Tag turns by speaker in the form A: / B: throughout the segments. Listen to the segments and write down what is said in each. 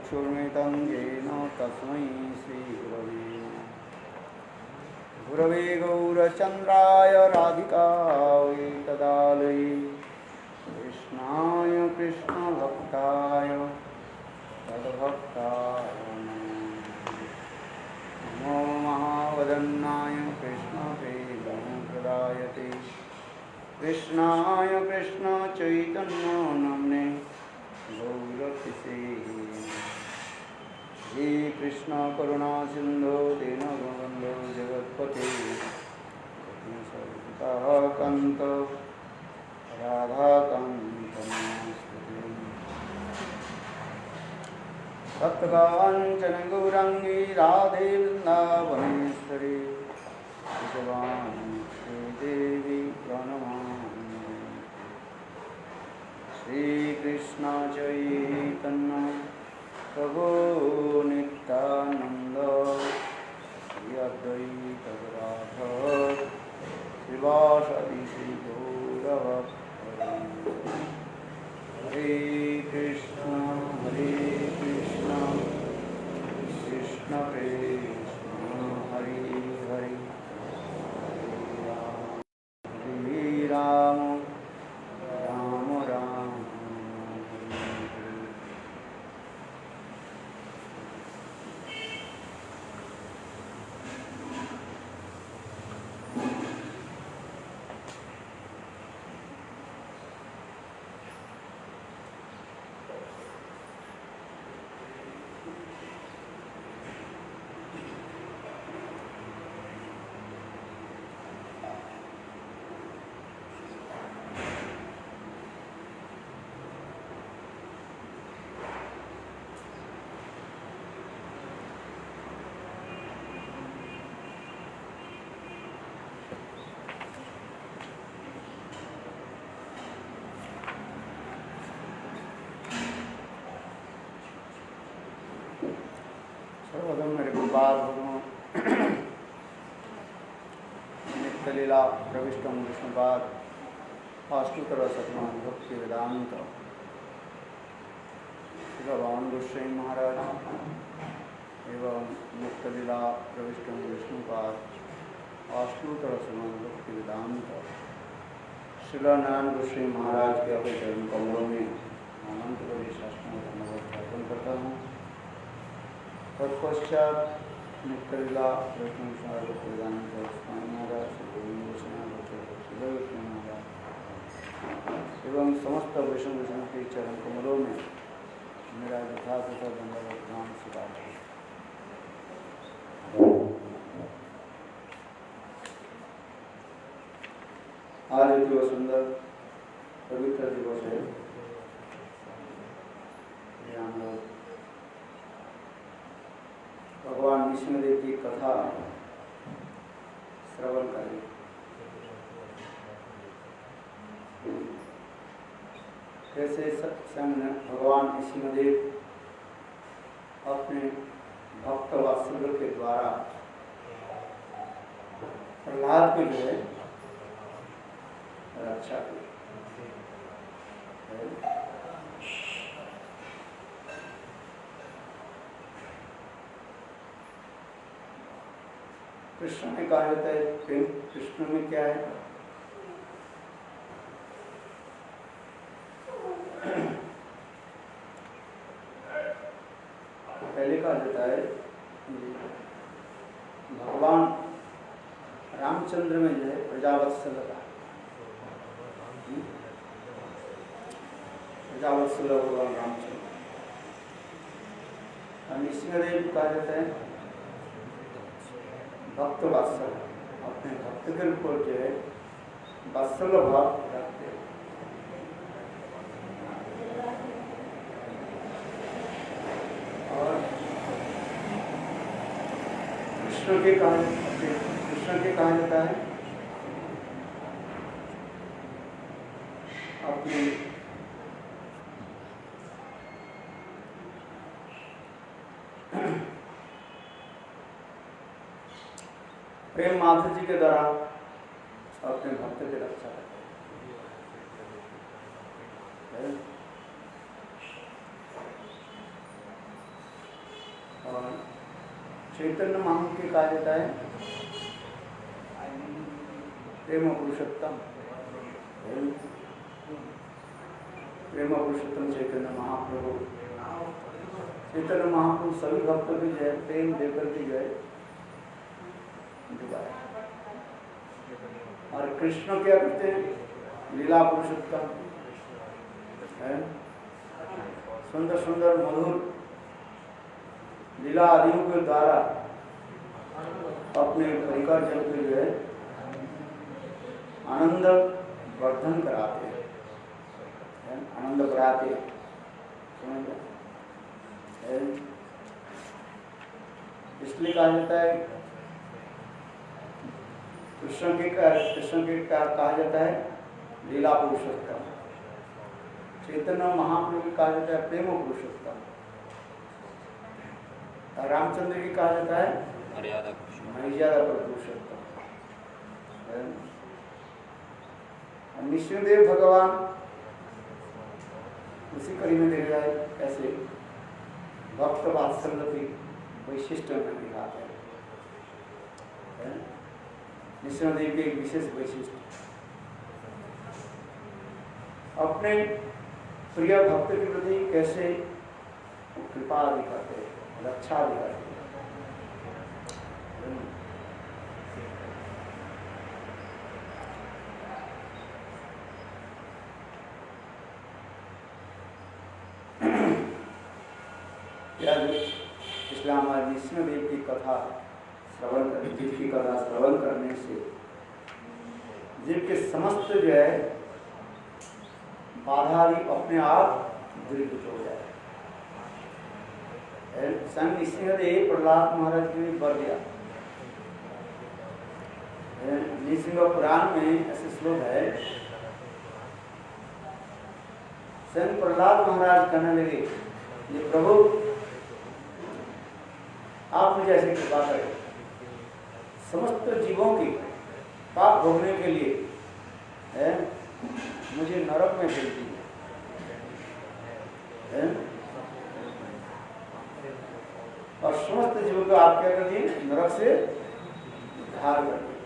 A: चक्षुर्मितं येन तस्मै श्रीगुरवे गुरवे गौरचन्द्राय राधिकायै तदालये कृष्णाय कृष्णभक्ताय तद्भक्ताय नमो महावदन्नाय कृष्णप्रेमप्रदायते कृष्णाय कृष्णचैतन्य नाम्ने गौरकिसे हे कृष्ण करुणा सिंधु दीनबन्धो जगत्पते कांत राधाकांत नमस्ते सत्कांचन गौरांगी राधे वृंदावनेश्वरी श्री देवी प्रणमामि श्री कृष्ण चैतन्य प्रभु नित्यानंद श्री अद्वैत गदाधर श्रीवासदि श्री गौरभक्तवृंद हरे कृष्ण कृष्ण कृष्ण हरे हरे हरे राम राम राम सर्वप्रथम मेरे गुरुवार नित्यलीला प्रविष्टम विष्णुपाद अष्टोत्तर शतमान भक्ति वेदांत भगवान गोस्वामी महाराज एवं नित्यलीला प्रविष्टम विष्णुपाद अष्टोत्तर शतमान भक्ति वेदांत श्रीनारायण गोस्वामी महाराज के अपने चरण कमलों में अनंत बड़ी शास्त्रों का धन्यवाद ज्ञापन करता हूँ। तत्पश्चात नित्यलीला प्रविष्टम भक्ति वेदांत स्वामी महाराज श्री गोविंद गोस्वामी महाराज एवं समस्त वैष्णव के चरण कमलों में मेरा यथार्थ धन्यवाद प्रणाम स्वीकार है। आज एक सुंदर पवित्र दिवस है। हम लोग भगवान विष्णुदेव की कथा श्रवण करें। कैसे भगवान विष्णुदेव अपने भक्त वात्सल्य के द्वारा प्रहलाद की जो है रक्षा की। कृष्ण में कहा जाता है प्रेम कृष्ण में क्या है? पहले कहा जाता है भगवान रामचंद्र में जो है प्रजावत्सलता, प्रजावत्सल भगवान रामचंद्र। नृसिंहदेव कहा जाता है भक्त वात्सल, अपने भक्त के ऊपर जो है वात्सल भाव रखते हैं। और कृष्ण के कहा जाता है अपने प्रेम माधुर्य जी के द्वारा अपने भक्त की रक्षा करते हैं। चैतन्य महाप्रभु के कहा जाता है प्रेम पुरुषोत्तम। प्रेम पुरुषोत्तम चैतन्य महाप्रभु। चैतन्य महाप्रभु सभी भक्तों की जय प्रेम देकर के जय डुबाए। और कृष्ण क्या करते हैं? लीला पुरुषोत्तम है, सुंदर सुंदर मधुर लीला आदियों के द्वारा अपने परिकर जन के जो है आनंद वर्धन कराते हैं, आनंद बढ़ाते हैं। समझ गए? इसलिए कहा जाता है कृष्ण के कहा जाता है लीला पुरुषोत्तम। चैतन्य महाप्रभु कहा जाता है प्रेम पुरुषोत्तम। और रामचंद्र की कहा जाता है मर्यादा पुरुषोत्तम। नृसिंहदेव भगवान उसी कड़ी में देखा जाए कैसे भक्त वात्सल्य की वैशिष्ट में दिखाते हैं। नृसिंहदेव की एक विशेष वैशिष्ट अपने प्रिय भक्त के प्रति कैसे कृपा दिखाते हैं, रक्षा दिखाते हैं। इसलिए हमारे नृसिंहदेव की कथा श्रवण करने से जीव के समस्त जो है बाधा अपने आप दूरीभूत हो जाए। संग नृसिंहदेव प्रहलाद महाराज की बर गया। नृसिंह पुराण में ऐसे श्लोक है, संग प्रहलाद महाराज कहने लगे ये प्रभु आप मुझे ऐसी कृपा करें, समस्त जीवों की पाप भोगने के लिए मुझे नरक में भेज दीजिए। और समस्त जीवों को आप क्या कर दिए? नरक से उद्धार कर दिए।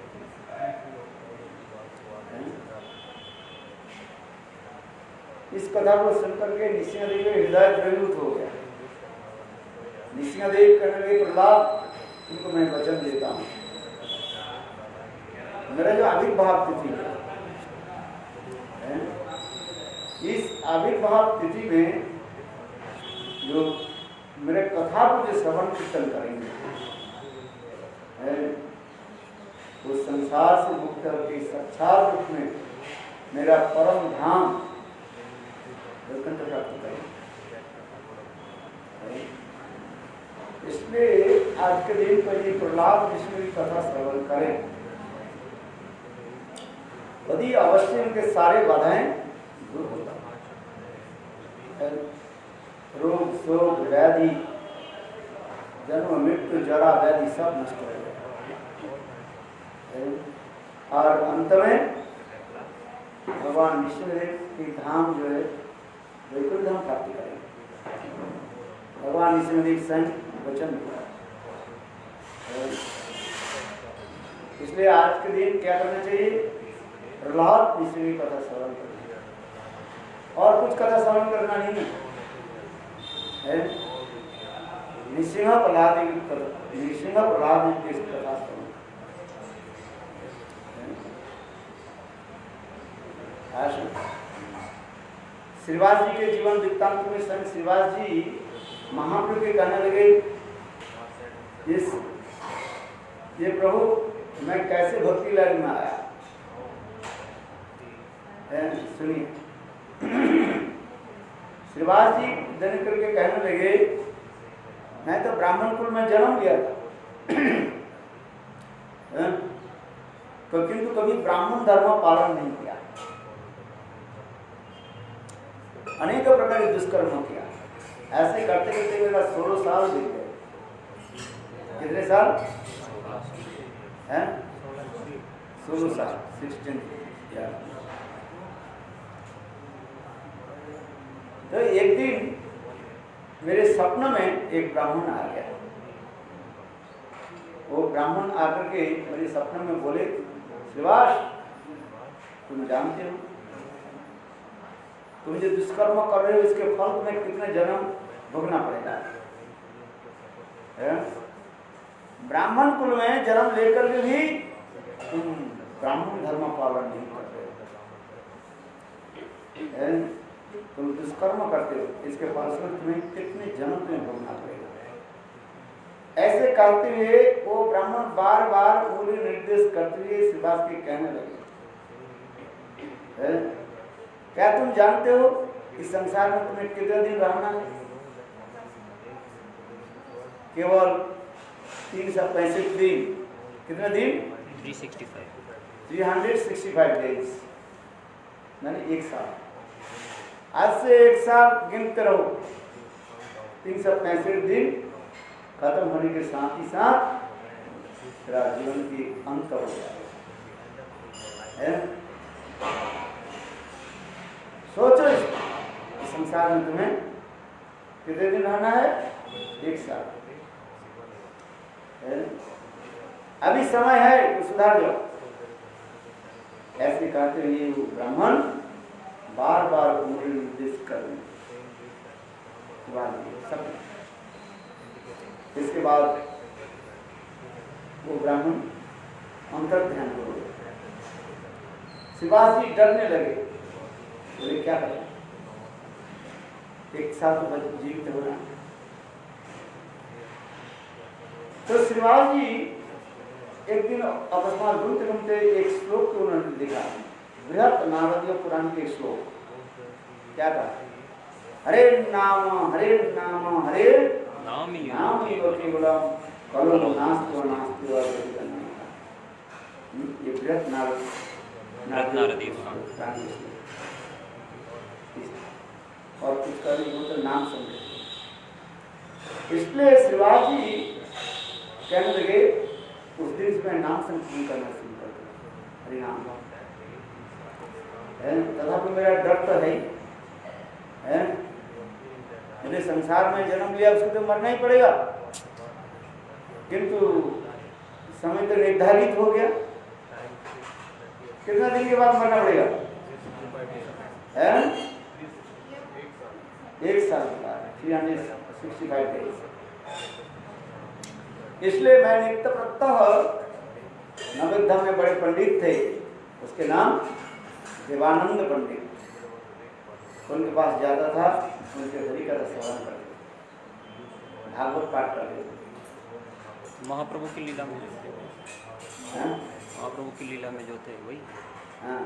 A: इस कथा को सुनकर के नृसिंहदेव के हृदय द्रवीभूत हो गया। नृसिंहदेव कहने लगे प्रहलाद तुमको मैं वचन देता हूँ, मेरा जो आविर्भाव तिथि है इस आविर्भाव तिथि में जो मेरे कथा को जो श्रवण कीर्तन करेंगे वो संसार से मुक्त होकर साक्षात रूप में मेरा परम धाम वैकुंठ प्राप्त करेंगे। इसलिए आज के दिन पर ये प्रहलाद विष्णु की कथा श्रवण करें, यदि अवश्य उनके सारे बाधाएं दूर होता है। रोग शोक व्याधि जन्म मृत्यु जरा व्याधि सब नष्ट हो जाए और अंत में भगवान विष्णुदेव की धाम जो है वैकुंठ धाम प्राप्ति करेंगे। भगवान विष्णुदेव स्वयं वचन दिया। इसलिए आज के दिन क्या करना चाहिए? प्रहलाद विष्णु की कथा श्रवण करना और कुछ कथा श्रवण करना नहीं है। नृसिंह प्रहलाद की कथा श्रवण। श्रीवास जी के जीवन वृत्तांत में स्वयं श्रीवास जी महाप्रभु के कहने लगे ये प्रभु मैं कैसे भक्ति लाइन में आया। सुनिए श्रीवास जी जन करके कहने लगे मैं तो ब्राह्मण कुल में जन्म लिया था तो किंतु कभी ब्राह्मण धर्म पालन नहीं किया, अनेक प्रकार के दुष्कर्म किया। ऐसे करते करते मेरा 16 साल बीत गए। कितने साल हैं? 16 साल 16 ईयर। तो एक दिन मेरे स्वप्न में एक ब्राह्मण आ गया। वो ब्राह्मण आकर के मेरे सपने में बोले, श्रीवास तुम जानते हो तुम जो दुष्कर्म कर रहे हो इसके फल तुम्हें कितने जन्म भोगना पड़ेगा। ब्राह्मण कुल में जन्म लेकर के भी तुम ब्राह्मण धर्म पालन नहीं करते, तुम दुष्कर्म करते हो, इसके फलस्वरूप तुम्हें कितने जन्म तुम्हें भोगना पड़ेगा। ऐसे करते हुए वो ब्राह्मण बार बार उंगली निर्देश करते हुए श्रीवास के कहने लगे, क्या तुम जानते हो इस संसार में तुम्हें कितने दिन रहना है? केवल 365 दिन। कितने दिन? 365 डेज, यानी एक साल। आज से एक साल गिनते रहो, 365 दिन खत्म होने के साथ ही साथ तेरा जीवन की अंत हो जाए। सोचो इस संसार में तुम्हें कितने दिन रहना है? एक साल। अभी समय है तो सुधार जाओ। ऐसे कहते हुए वो ब्राह्मण बार बार उंगली निर्देश कर रहे। इसके बाद वो ब्राह्मण अंतर ध्यान हो गए। श्रीवास जी डरने लगे, बोले क्या करें, एक साल तो जीवित होना। तो श्रीवास जी एक दिन अकस्मात घूमते घूमते एक श्लोक को उन्होंने लिखा, बृहत नारदीय पुराण के श्लोक। क्या था? हरे नाम हरे नाम हरे नाम केवलम कलम नास्ति नास्ति। ये बृहत नारदीय और कुछ तो नाम समझे। इसलिए श्रीवास जी कहने लगे, उस दिन से मैं नाम संकीर्तन करना शुरू कर दिया, हरिनाम। तथापि मेरा डर तो है, मैंने संसार में जन्म लिया, उसको तो मरना ही पड़ेगा, किंतु समय तो निर्धारित हो गया। कितना दिन के बाद मरना पड़ेगा? एक साल के बाद, 365 डेज। इसलिए मैं नित्य प्रत्यह नवग्धा में बड़े पंडित थे, उसके नाम देवानंद पंडित, उनके पास जाता था, उनके हरि का श्रवण करते, भागवत पाठ करते।
B: महाप्रभु की लीला में जो थे, महाप्रभु की लीला में जो थे वही।
A: हाँ,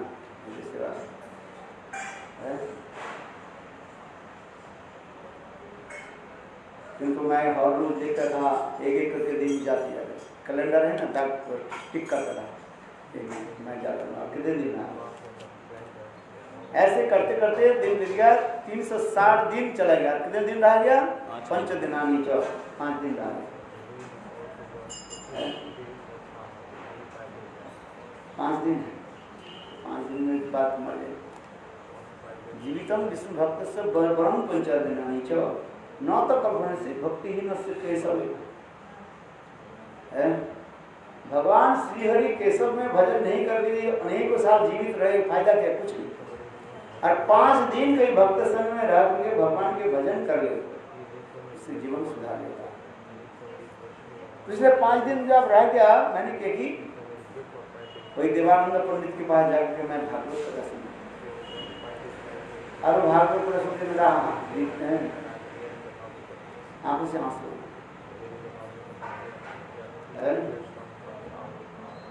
A: किंतु मैं हर रोज देखता था, एक एक करके दिन जाती है, कैलेंडर है ना, डाक पर टिक करता था, मैं जाता था कितने दिन आया। ऐसे करते करते दिन बीत गया, 360 दिन चला गया। कितने दिन रह गया? 5 दिन, 5 दिन रह गया। 5 दिन, 5 दिन में बात मर गई। जीवितम विष्णु भक्त से बरम 5 दिनानि च न तो कल्पना से भक्ति ही न से केशव। भगवान श्रीहरि केशव में भजन नहीं कर दिए, अनेकों साल जीवित रहे, फायदा क्या? कुछ नहीं। और 5 दिन कई भक्त संग में रह करके भगवान के भजन कर ले, उससे जीवन सुधार लेगा। पिछले 5 दिन जब रह गया, मैंने क्या की, कोई देवानंद पंडित के पास जाकर के मैं भागवत कथा सुना। और भागवत कथा सुनते मेरा आंखों से आंसू।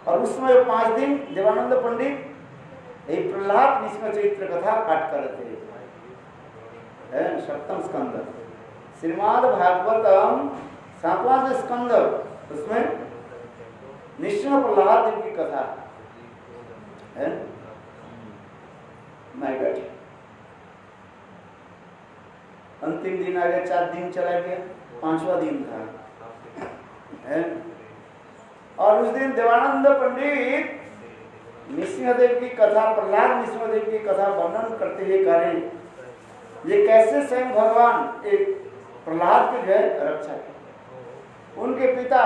A: और उस समय 5 दिन देवानंद पंडित एक प्रहलाद निष्म चरित्र कथा पाठ कर रहे थे। 7वें स्कंद श्रीमद् भागवतम 7वां स्कंद, उसमें निश्चय प्रहलाद की कथा है। मैं बैठे, अंतिम दिन आ गया, 4 दिन चला गया, 5वां दिन था है। और उस दिन देवानंद पंडित नृसिंहदेव की कथा, प्रहलाद नृसिंहदेव की कथा वर्णन करते हुए करें, ये कैसे स्वयं भगवान एक प्रहलाद के जो है रक्षा किए। उनके पिता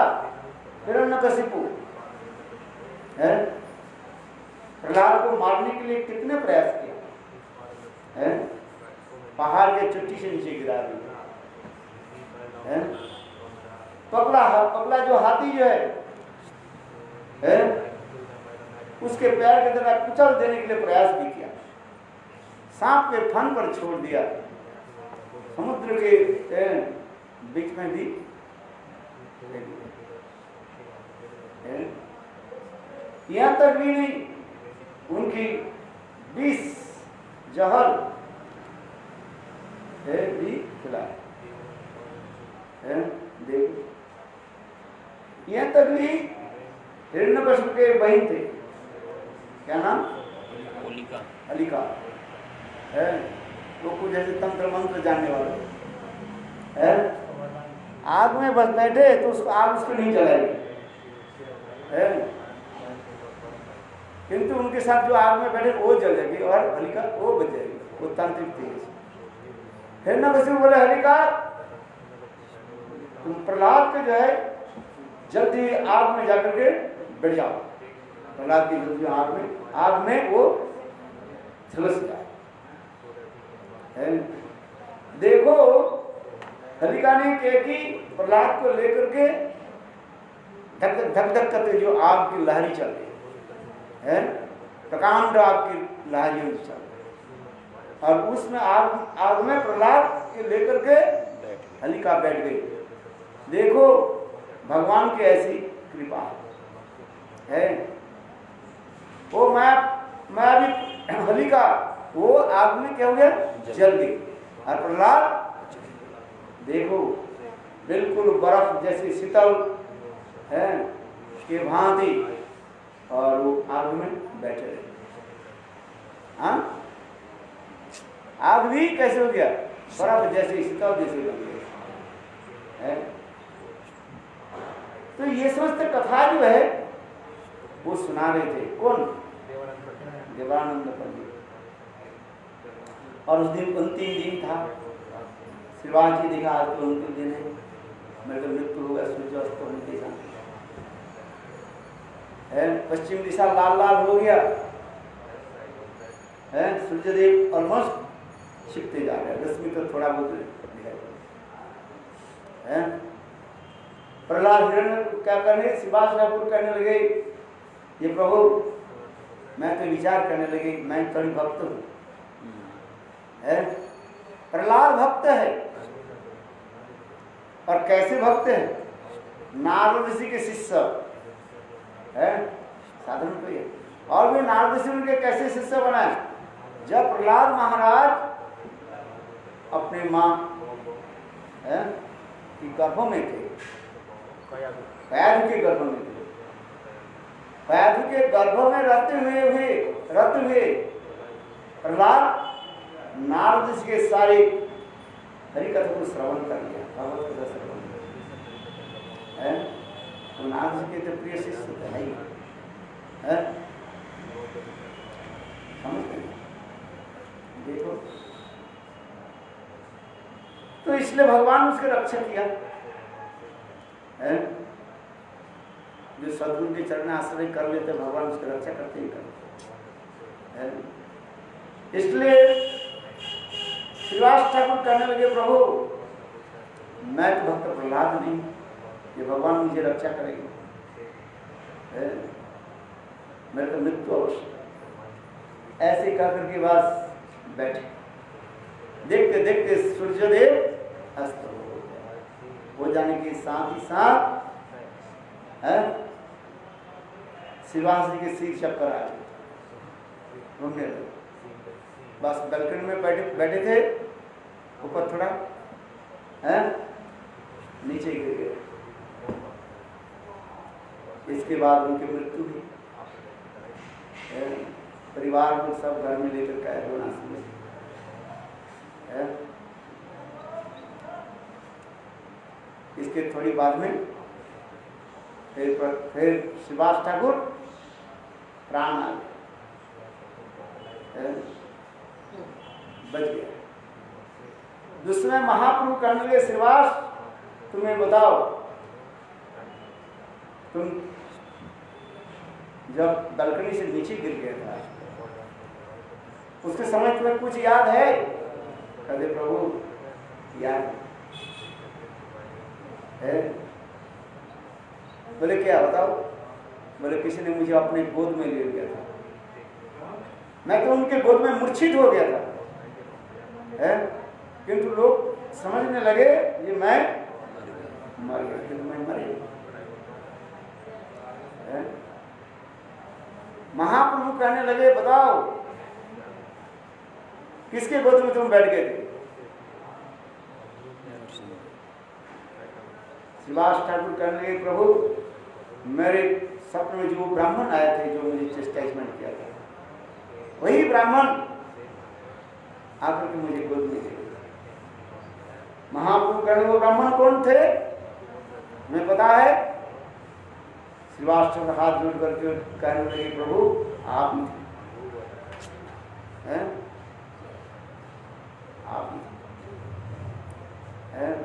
A: हिरण्यकशिपु है, प्रहलाद को मारने के लिए कितने प्रयास किया है, पहाड़ के चोटी से नीचे गिरा दिया है। पगला जो हाथी जो है उसके पैर की तरह कुचल देने के लिए प्रयास भी किया, सांप के फन पर छोड़ दिया, समुद्र के बीच में भी यहां तक भी नहीं, उनकी 20 जहर भी खिलाए है। देखो यहां तक भी हिरण्यकशिपु के बहन थे, क्या नाम, अलिका है, तो कुछ जैसे तंत्र मंत्र जानने वाले है। आग में बस बैठे तो उसको आग उसको नहीं जलाएगी है, किंतु उनके साथ जो आग में बैठे वो जल जाएगी और हलिका वो बच जाएगी, वो तांत्रिक थी। हिरण्यकशिपु बोले हलिका तुम प्रहलाद के जो है जल्दी आग में जाकर के बैठ जाओ, प्रहलाद की जल्दी आग में वो झुलस जाए है। देखो हलिका ने कहा कि प्रहलाद को लेकर के धक धक करते जो आग की लहरी चल रही है, प्रकांड आग की लहरी चल रही, और उसमें आग में प्रहलाद के लेकर के हलिका बैठ गई। देखो भगवान की ऐसी कृपा है। वो मैं अभी हलिका वो आग में क्या हो गया, जल गई, और प्रहलाद देखो बिल्कुल बर्फ जैसी शीतल है के भांति, और वो आग में बैठे रहे। हाँ, आग भी कैसे हो गया, बर्फ जैसी शीतल जैसी बन गई है। तो ये समस्त कथा जो है वो सुना रहे थे, कौन, देवानंद पंडित। और उस दिन अंतिम दिन था, श्रीवास जी देखा आज तो अंतिम दिन है, मेरे को मृत्यु होगा, सूर्यास्त होने के साथ है, पश्चिम दिशा लाल लाल हो गया है, सूर्यदेव ऑलमोस्ट छिपते जा रहे हैं, रश्मि तो थोड़ा बहुत दिखाई है। प्रहलाद हिरण्य क्या करने, श्रीवास ठाकुर कहने लगे, ये प्रभु मैं तो विचार करने लगे, मैं थोड़ी भक्त हूँ है, प्रहलाद भक्त है, और कैसे भक्त है, नारद ऋषि के शिष्य है, साधन तो ये, और भी नारद ऋषि उनके कैसे शिष्य बनाए, जब प्रहलाद महाराज अपने माँ है कि गर्भ में थे, पैर के गर्भ में थे, पैर के गर्भ में रहते हुए प्रहलाद नारद ऋषि के सारे हरि कथा को श्रवण कर लिया, भगवत कथा श्रवण है। तो नारद ऋषि के तो प्रिय शिष्य है ही है, समझते हैं। देखो तो इसलिए भगवान उसकी रक्षा किया है, जो सदगुरु के चरण आश्रय कर लेते भगवान उसकी रक्षा करते ही करते है। इसलिए श्रीवास ठाकुर कहने लगे, प्रभु मैं तो भक्त प्रहलाद नहीं, ये भगवान मुझे रक्षा करेंगे है, मेरे को मृत्यु अवश्य। ऐसे कहकर के बाद बैठे, देखते देखते सूर्यदेव अस्त हो जाने के साथ ही साथ है श्रीवास जी के सिर चक्कर आ गए, घूमने लगे, बस बलकनी में बैठे थे, ऊपर थोड़ा है नीचे गिर गए। इसके बाद उनकी मृत्यु हुई, परिवार को सब घर में लेकर के रोना शुरू है। इसके थोड़ी बाद में फिर श्रीवास ठाकुर प्राण आ गए, बच गया। दूसरे महाप्रभु कहने लगे, श्रीवास तुम्हें बताओ तुम जब बालकनी से नीचे गिर गया था उसके समय तुम्हें कुछ याद है? कहते प्रभु याद है। बोले क्या बताओ? बोले किसी ने मुझे अपने गोद में ले लिया था, मैं तो उनके गोद में मूर्छित हो गया था, किंतु लोग समझने लगे ये मैं मर गया, किंतु मैं मर गया। महाप्रभु कहने लगे बताओ किसके गोद में तुम बैठ गए थे? श्रीवास ठाकुर कहने लगे प्रभु मेरे सपने में जो ब्राह्मण आए थे जो मुझे चेस्टाइजमेंट किया था वही ब्राह्मण आकर के मुझे गोद में ले गए। महाप्रभु कहने वो ब्राह्मण कौन थे? मैं पता है। श्रीवास ठाकुर हाथ जोड़ करके कहने लगे प्रभु आप ही हैं, आप ही हैं,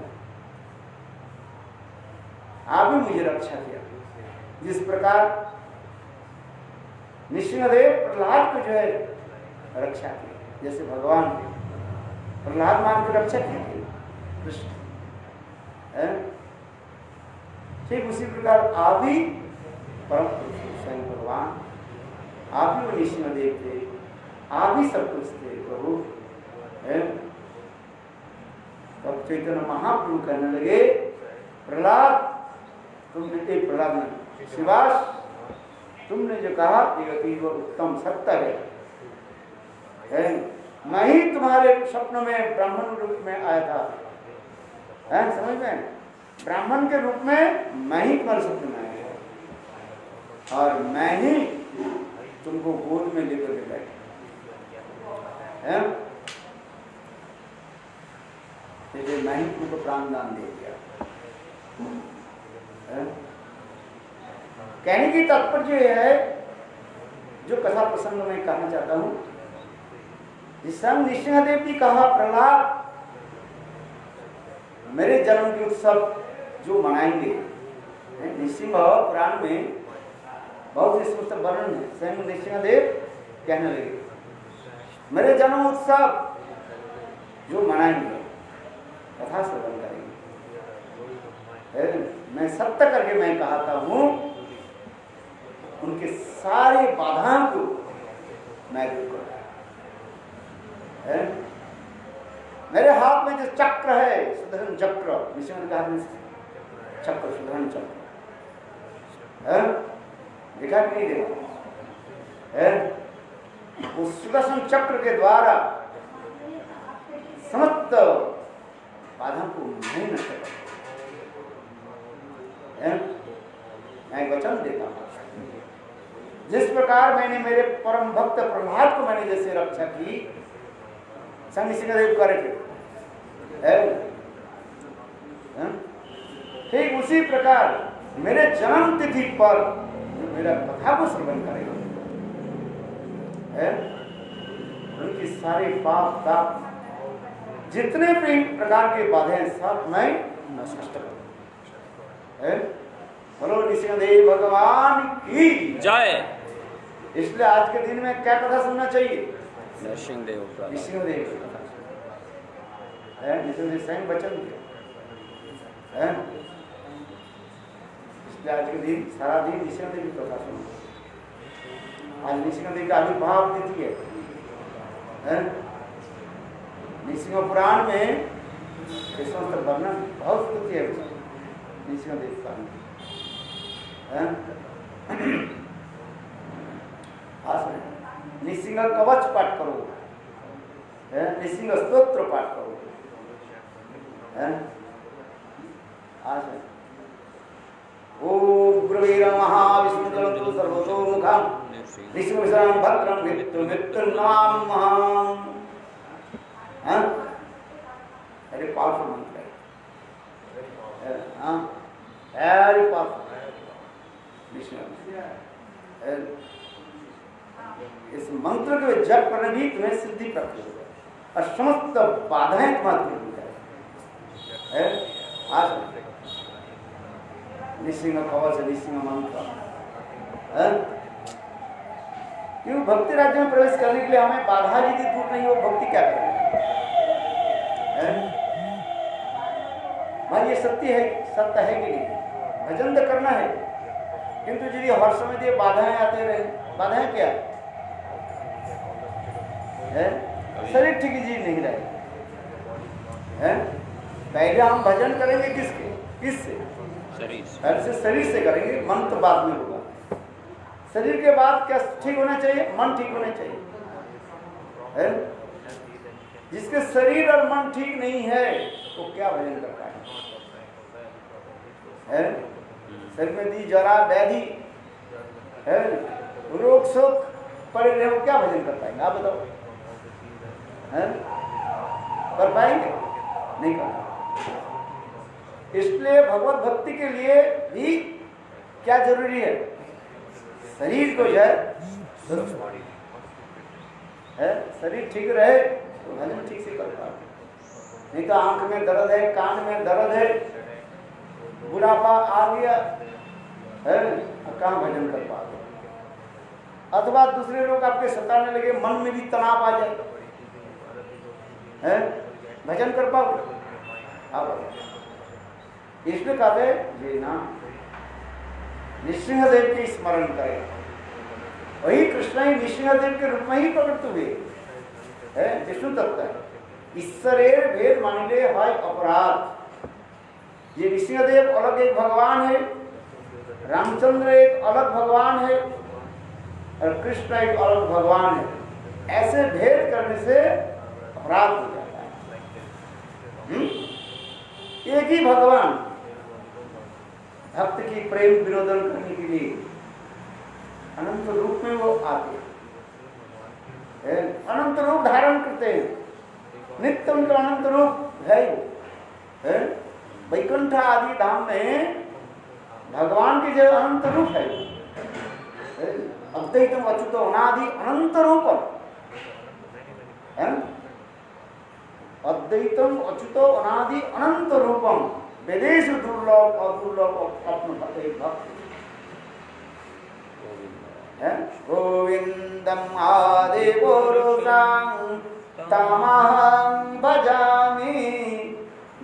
A: आप ही मुझे रक्षा किया। जिस प्रकार नृसिंहदेव प्रहलाद को जो है रक्षा की, जैसे भगवान प्रहलाद मान की रक्षा की कृष्ण, ठीक उसी प्रकार आप ही परम स्वयं भगवान, आप ही वो नृसिंहदेव थे, आप ही सब कुछ थे प्रभु। तब चैतन्य महाप्रभु कहने लगे प्रहलाद तुमने एक प्रहलाद में श्रीवास तुमने जो कहा ये अतीव उत्तम सत्य है। मैं ही तुम्हारे स्वप्न में ब्राह्मण रूप में आया था, समझ में? ब्राह्मण के रूप में मैं ही तुम्हारे स्वप्न में आया था और मैं ही तुमको गोद में लेकर के बैठा, इसलिए मैं ही तुमको प्राण दान दे दिया। कहने की तात्पर्य है जो कथा प्रसंग में कहना चाहता हूं, जिस समय नृसिंहदेव जी कहा प्रहलाद मेरे जन्म के उत्सव जो मनाएंगे, नृसिंह पुराण में बहुत ही सुंदर वर्णन है। स्वयं नृसिंहदेव कहने लगे मेरे जन्म उत्सव जो मनाएंगे कथा श्रवण करेंगे, मैं सत्य करके मैं कहता हूं उनके सारे बाधाओं को मैं दूर करूंगा। मेरे हाथ में जो चक्र है सुदर्शन चक्र, विष्णु के हाथ में चक्र सुदर्शन चक्र देखा कि नहीं देखा? उस सुदर्शन चक्र के द्वारा समस्त बाधा को नहीं नष्ट कर, मैं वचन देता हूं जिस प्रकार मैंने मेरे परम भक्त प्रहलाद को मैंने जैसे रक्षा की नृसिंहदेव करके, ठीक उसी प्रकार मेरे जन्म तिथि पर जो मेरा कथा को श्रवण करेगा उनकी सारे पाप ताप जितने भी प्रकार के बाधाएं सब मैं नष्ट करूं। बोलो नृसिंहदेव भगवान की
B: जय।
A: इसलिए आज के दिन में क्या कथा सुनना चाहिए?
B: नृसिंहदेव
A: नृसिंहदेव स्वयं वचन दिया, इसलिए आज के दिन सारा दिन नृसिंहदेव की कथा सुनो। आज नृसिंहदेव का आविर्भाव तिथि है। नृसिंह पुराण में वर्णन बहुत स्तुति है नृसिंहदेव का। नृसिंह कवच पाठ करो, नृसिंह स्तोत्र पाठ करो। ओम गुरुवे नमः विष्णुतलंतु सर्वतोमुखं विष्णुविशालं भद्रं मृत्युर्नमाम्यहम्। वेरी पावरफुल मंत्र है, वेरी पावरफुल। इस मंत्र को जप करने भी तुम्हें सिद्धि प्राप्त होगा और समस्त बाधाएं तुम्हारी दूर हो जाएगी। निसिंह कवच निसिंह मंत्र। क्यों? भक्ति राज्य में प्रवेश करने के लिए हमें बाधा यदि दूर नहीं हो, भक्ति क्या करें? भाई ये सत्य है कि नहीं? भजन तो करना है, किंतु यदि हर समय ये बाधाएं आते रहे, बाधाएं क्या है? शरीर ठीक चीज नहीं रहे है। पहले हम भजन करेंगे किससे? पहले से शरीर से करेंगे, मन तो बाद में होगा। शरीर के बाद क्या ठीक होना चाहिए? मन ठीक होना चाहिए है? जिसके शरीर और मन ठीक नहीं है वो क्या भजन कर पाए? शरीर में दी जरा व्याधि है, रोग शोक पड़े रहे, वो क्या भजन कर पाएंगे? आप बताओ, कर पाएंगे? नहीं कर पाएंगे। इसलिए भगवत भक्ति के लिए भी क्या जरूरी है? शरीर को जो है शरीर ठीक रहे तो भजन ठीक से कर पाए। नहीं तो आंख में दर्द है, कान में दर्द है, बुढ़ापा आ गया है, कहाँ भजन कर पाओगे? अथवा दूसरे लोग आपके सताने लगे, मन में भी तनाव आ जाए, है? भजन कर पाओगे? आप इसलिए कहते ये ना नृसिंहदेव के स्मरण करें। वही कृष्ण ही नृसिंहदेव के रूप में ही प्रकट हुए है, विष्णु तत्व है। ईश्वरेर भेद मानिले है अपराध। ये नृसिंहदेव अलग एक भगवान है, रामचंद्र एक अलग भगवान है और कृष्ण एक अलग भगवान है। ऐसे भेद करने से अपराध हो जाता है। एक ही भगवान भक्त की प्रेम विनोदन करने के लिए अनंत रूप में वो आते हैं, अनंत रूप धारण करते हैं। नित्य उनका अनंत रूप है। वैकुंठ आदि धाम में भगवान की जो अनंत रूप है, अद्वैतम अच्युतो अनादि अनंत रूपम, अद्वैतम अच्युतो अनादि अनंत रूपम वेदेश दुर्लभ अदुर्लभ अपने भक्त गोविंदम आदि पुरुषं तमहं भजामि।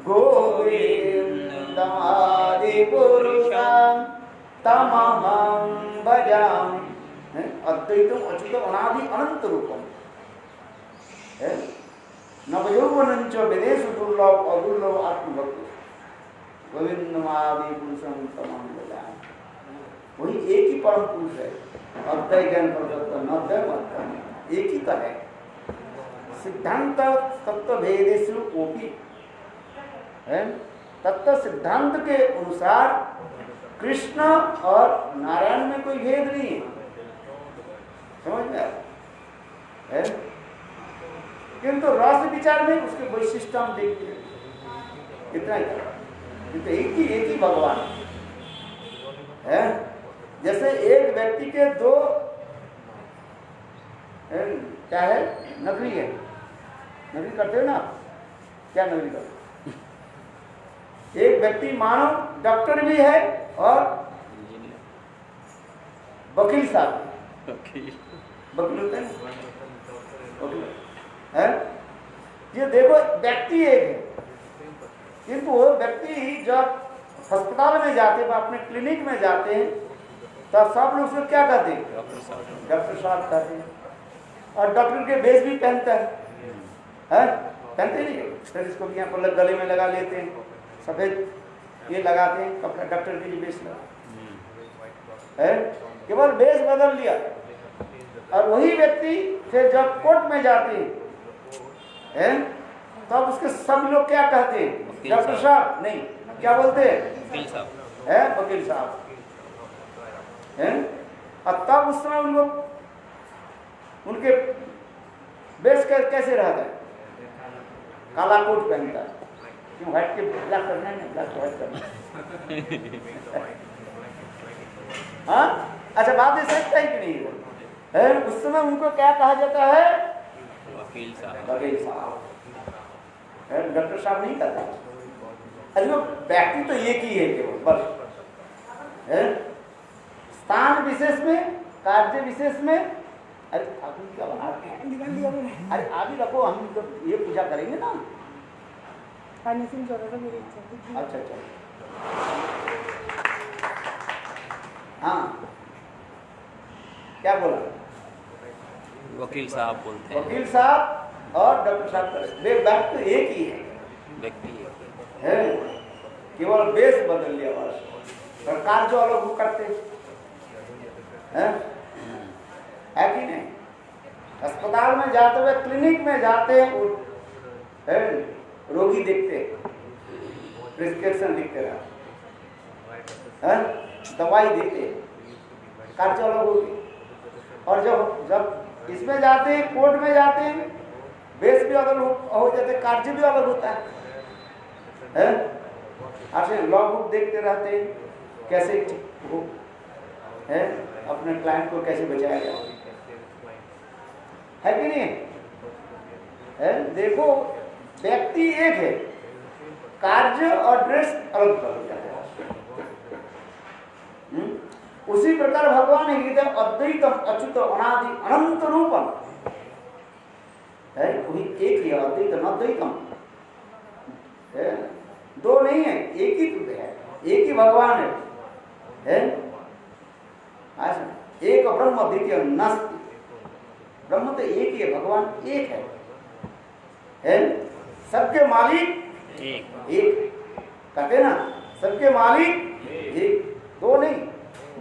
A: गोविंदम आदि पुरुषं तमहं भजामि। अद्वैतम अच्युतम अनादि अनंत रूपम नवयौवनं च वेदेषु दुर्लभ अदुर्लभ आत्मभक्त गोविंदम आदि पुरुषं तमहं भजामि। वही एक ही परम पुरुष है, अद्वैत ज्ञान प्रदत्त नद्वैत एक ही का है। सिद्धांत तत्व भेदेषु ओपी है, तत्व सिद्धांत के अनुसार कृष्ण और नारायण में कोई भेद नहीं है, समझ में है? किंतु रस विचार में उसके वैशिष्ट हम देखते हैं, कितना ही किंतु एक ही भगवान है। जैसे एक व्यक्ति के दो क्या है, नौकरी है, नौकरी करते हो ना, क्या नौकरी करते? एक व्यक्ति मानो डॉक्टर भी है और वकील साहब, वकील होते हैं, वकील है। ये देखो व्यक्ति एक है, किंतु वो व्यक्ति जब अस्पताल में जाते हैं, अपने क्लिनिक में जाते हैं, तब सब लोग उसको क्या कहते हैं? डॉक्टर साहब कहते हैं। और डॉक्टर के बेस भी पहनता है, पहनते नहीं? फिर इसको भी यहाँ पर गले में लगा लेते हैं, सफेद ये लगाते हैं कपड़ा, डॉक्टर के लिए बेस लगा है, केवल बेस बदल लिया। और वही व्यक्ति फिर जब कोर्ट में जाते हैं तब उसके सब लोग क्या कहते हैं? डॉक्टर साहब नहीं, क्या बोलते हैं? वकील साहब है, वकील साहब है। और तब उस समय उन लोग उनके बेस कैसे रहता है? काला कोट पहनता है, क्यों? व्हाइट के ब्लैक करना है, ब्लैक को व्हाइट करना। हाँ, अच्छा बात ये सच है कि नहीं है? उस समय उनको क्या कहा जाता है? वकील साहब, वकील साहब, डॉक्टर साहब नहीं कहता। अरे वो व्यक्ति तो एक ही है केवल, बस है? स्थान विशेष में, कार्य विशेष में। अरे अभी क्या बना रहे हैं? अरे अभी रखो, हम तो ये पूजा करेंगे ना। अच्छा अच्छा, हाँ क्या बोला?
B: वकील साहब बोलते हैं।
A: वकील साहब और डॉक्टर साहब, वे बात तो एक ही है,
B: व्यक्ति
A: है, केवल बेस बदल लिया बस। सरकार जो अलग वो करते हैं, है कि नहीं? अस्पताल में जाते हुए, क्लिनिक में जाते हैं, है, रोगी देखते, प्रिस्क्रिप्शन लिखते रहा, दवाई देते, कार्य अलग होगी। और जब इसमें जाते हैं, कोर्ट में जाते हैं, बेस भी अलग हो जाते, कार्य भी अलग होता है। आपसे लॉ बुक देखते रहते हैं, कैसे हो, है, अपने क्लाइंट को कैसे बचाया जाए, है कि नहीं है? देखो, व्यक्ति एक है, कार्य और ड्रेस अलग अलग जाते हैं। उसी प्रकार भगवान हृदय अद्वैतम अच्युत अनादि अनंत रूपम है, वही एक ही अद्वैतम अद्वैतम है, दो नहीं है, एक ही रूप है, एक ही भगवान है? एक ब्रह्म द्वितीय नास्ति, ब्रह्म तो एक ही है, भगवान एक है? सबके मालिक एक कहते ना, सबके मालिक एक, दो नहीं,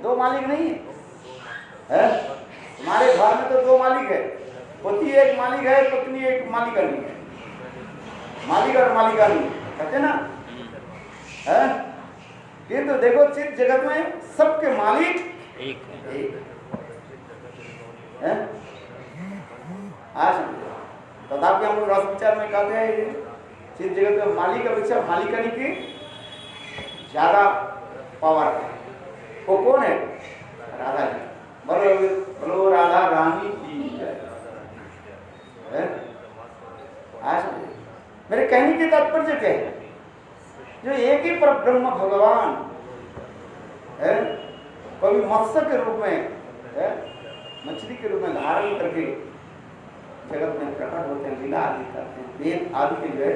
A: दो मालिक नहीं है? हमारे घर में तो दो मालिक है, पति एक मालिक है, पत्नी एक मालिकानी है, मालिक और मालिकानी कहते ना, है? किंतु देखो चित्त जगत में सबके मालिक एक है। आज तथापि हम लोग रस विचार में कहते हैं, चित्त जगत में मालिक अपेक्षा मालिकानी की ज्यादा पावर है। वो कौन है? राधा जी। बोलो राधा रानी की जय। आज मेरे कहने की तात्पर्य क्या है? जो एक ही पर ब्रह्म भगवान है, कभी मत्स्य के रूप में है, मछली के रूप में धारण करके जगत में प्रकट होते हैं, लीला आदि करते हैं, वेद आदि के जो है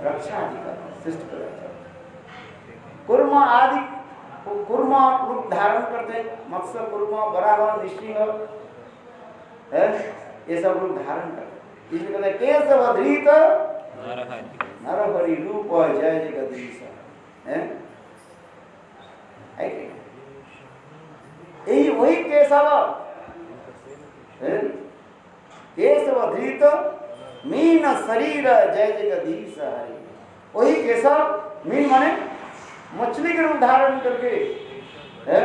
A: रक्षा आदि करते हैं, सृष्टि कर रहे हैं, कुर्मा आदि कुर्मा रूप धारण करते हैं, मत्स्य कुर्मा बराह निश्चिंग है, ये सब रूप धारण करते हैं। इसलिए कहते हैं केशवधृत नरहरि रूप जय जगदीश है, यही वही केशव है, केशवधृत मीन शरीर जय जगदीश हरि। वही केशव, मीन माने मछली के रूप धारण करके है,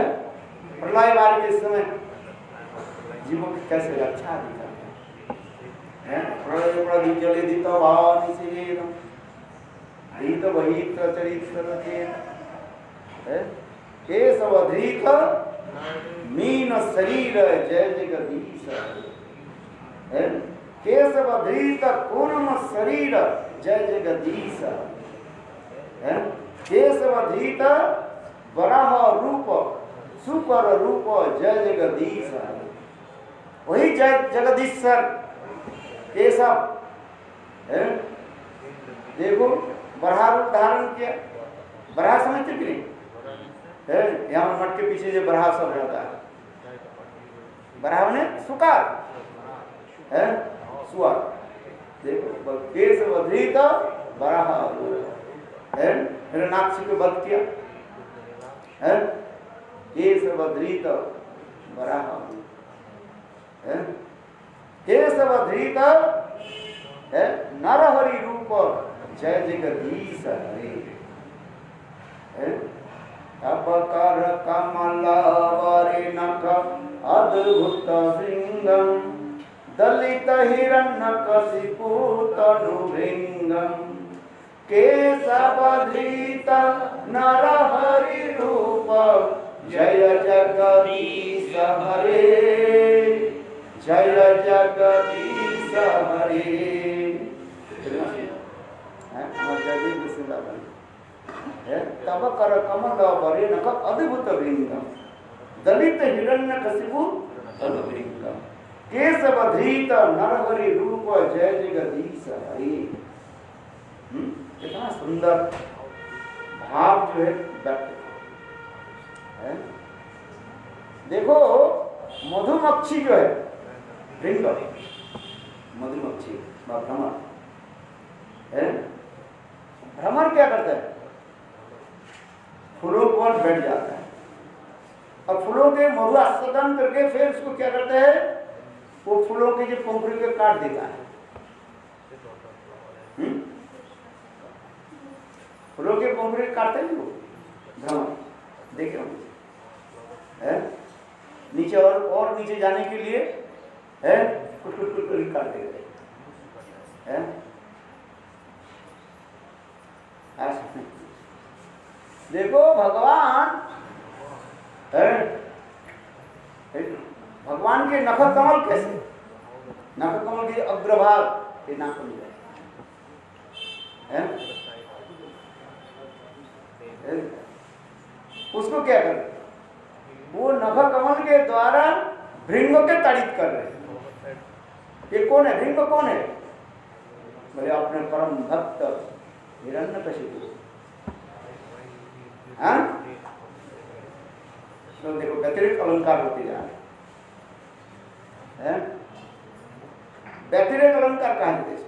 A: प्रलय बारी के समय जीवों की कैसे रक्षा दिखा है, प्रलय प्रदीप जले दित भावनि से दीत वहित चरित्र है, केशवधृत मीन शरीर जय जगदीश है, केशवधृत कूर्म शरीर जय जगदीश है, केशवधृत वराह रूप सुपर रूप जय जगदीश है। वही जय जगदीश्वर केशव है। देखो बराह रूप धारण किया, बराह समझते कि नहीं है? यहाँ मठ के पीछे जो बराह सब रहता है, बराह ने सुकार है, सुअर। देखो केशवधृत बराह है, हिरण्याक्ष को वध किया है, केशवधृत बराह है, केशवधृत है, नरहरि रूप जय जगदीश हरि है। तब कर कमल वरिणक अद्भुत भृंगम दलित हिरण्यकशिपु तनुभृंगम केशवधृत नरहरि रूप जय जगदीश हरे, जय जगदीश हरे। तब कर कमल बरे नख अद्भुत भृंगम दलित हिरण्य कशिपु तनुभृंगम केशव धृत नरहरि रूप जय जगदीश हरि। कितना सुंदर भाव जो है व्यक्त है। देखो मधुमक्खी जो है भृंग, मधुमक्खी भ्रमर है। भ्रमर क्या करता है? फूलों पर बैठ जाता है और फूलों के मधु आस्वादन करके फिर उसको क्या करता है? वो फूलों के जो पंखुड़ी को काट देता है। फूलों के पंखुड़ी काटते हैं वो भ्रमर, देखे है नीचे और नीचे जाने के लिए है कुछ काट देते हैं। देखो भगवान है, भगवान के नख कमल कैसे, नख कमल के अग्रभाग ये नाखून है, उसको क्या कर, वो नख कमल के द्वारा भृंग के ताड़ित कर रहे। ये कौन है? भृंग कौन है? बोले अपने परम भक्त हिरण्यकशिपु। हाँ, तो देखो व्यतिरिक्त अलंकार होते जा रहे हैं। व्यतिरिक्त अलंकार कहा जाते हैं?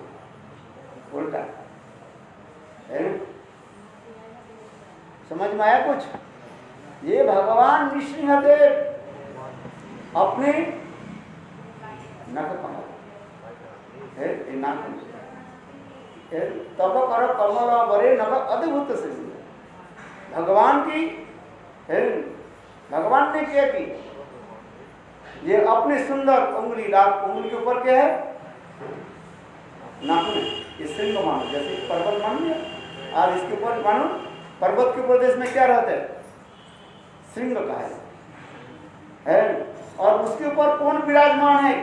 A: उल्टा है। समझ में आया कुछ? ये भगवान नृसिंहदेव अपने नख कमल है, तब कर कमल बरे नख अद्भुत से भगवान की है। भगवान ने क्या की? ये अपने सुंदर उंगली, रात उंगली के ऊपर क्या है? नाखून। ये सिंह मानो, जैसे पर्वत मान लिया और इसके ऊपर मानो पर्वत के प्रदेश में क्या रहता है? सिंह का है। और उसके ऊपर कौन विराजमान है?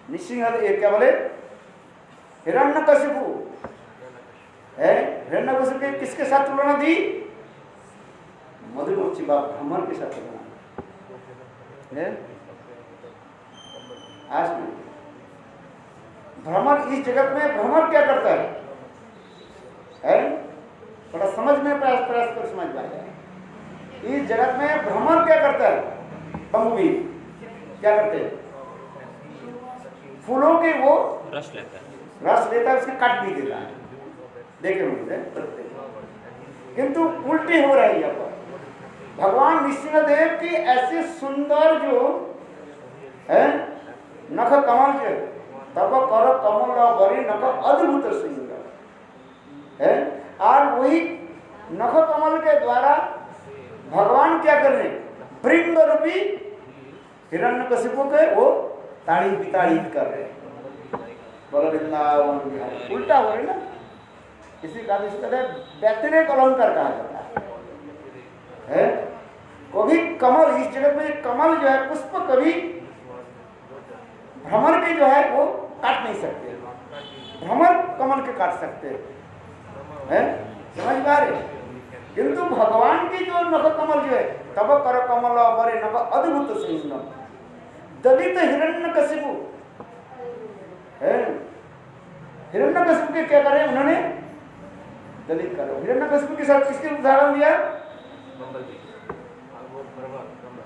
A: नृसिंह क्या बोले? हिरण्यकशिपु है। हिरण्यकशिपु के किसके साथ तुलना दी? मधुमक्खी बाप भ्रमर के साथ तुलना है। आज में भ्रमर, इस जगत में भ्रमर क्या करता है? थोड़ा समझ में प्रयास कर समझ पाएगा। इस जगत में भ्रमर क्या करता है? बम्बी क्या करते हैं? फूलों के वो रस लेता है, उसके काट भी देता है। देखे मुझे, किंतु उल्टी हो रही है यहाँ पर। भगवान नृसिंहदेव की ऐसे सुंदर जो है नख कमल के तब कर कमल बरी नख अद्भुत सिंह है। और वही नख कमल के द्वारा भगवान क्या कर रहे? भृंग रूपी हिरण्यकशिपु के वो ताड़ी बिताड़ित कर रहे हैं। उल्टा हो रही ना, इसी का व्यतिरेक अलंकार कहा जाता है। कभी कमल, इस जगत में कमल जो है पुष्प कभी भ्रमर के जो है वो काट नहीं सकते, भ्रमर कमल के काट सकते हैं। समझ पा रहे? किंतु भगवान की जो नख कमल जो है तब कर कमल बरे नख अद्भुत सिंह दलित हिरण्यकशिपु है। हिरण्यकशिपु के क्या करे उन्होंने? दलित करो। हिरण्यकशिपु के साथ किसके उदाहरण दिया?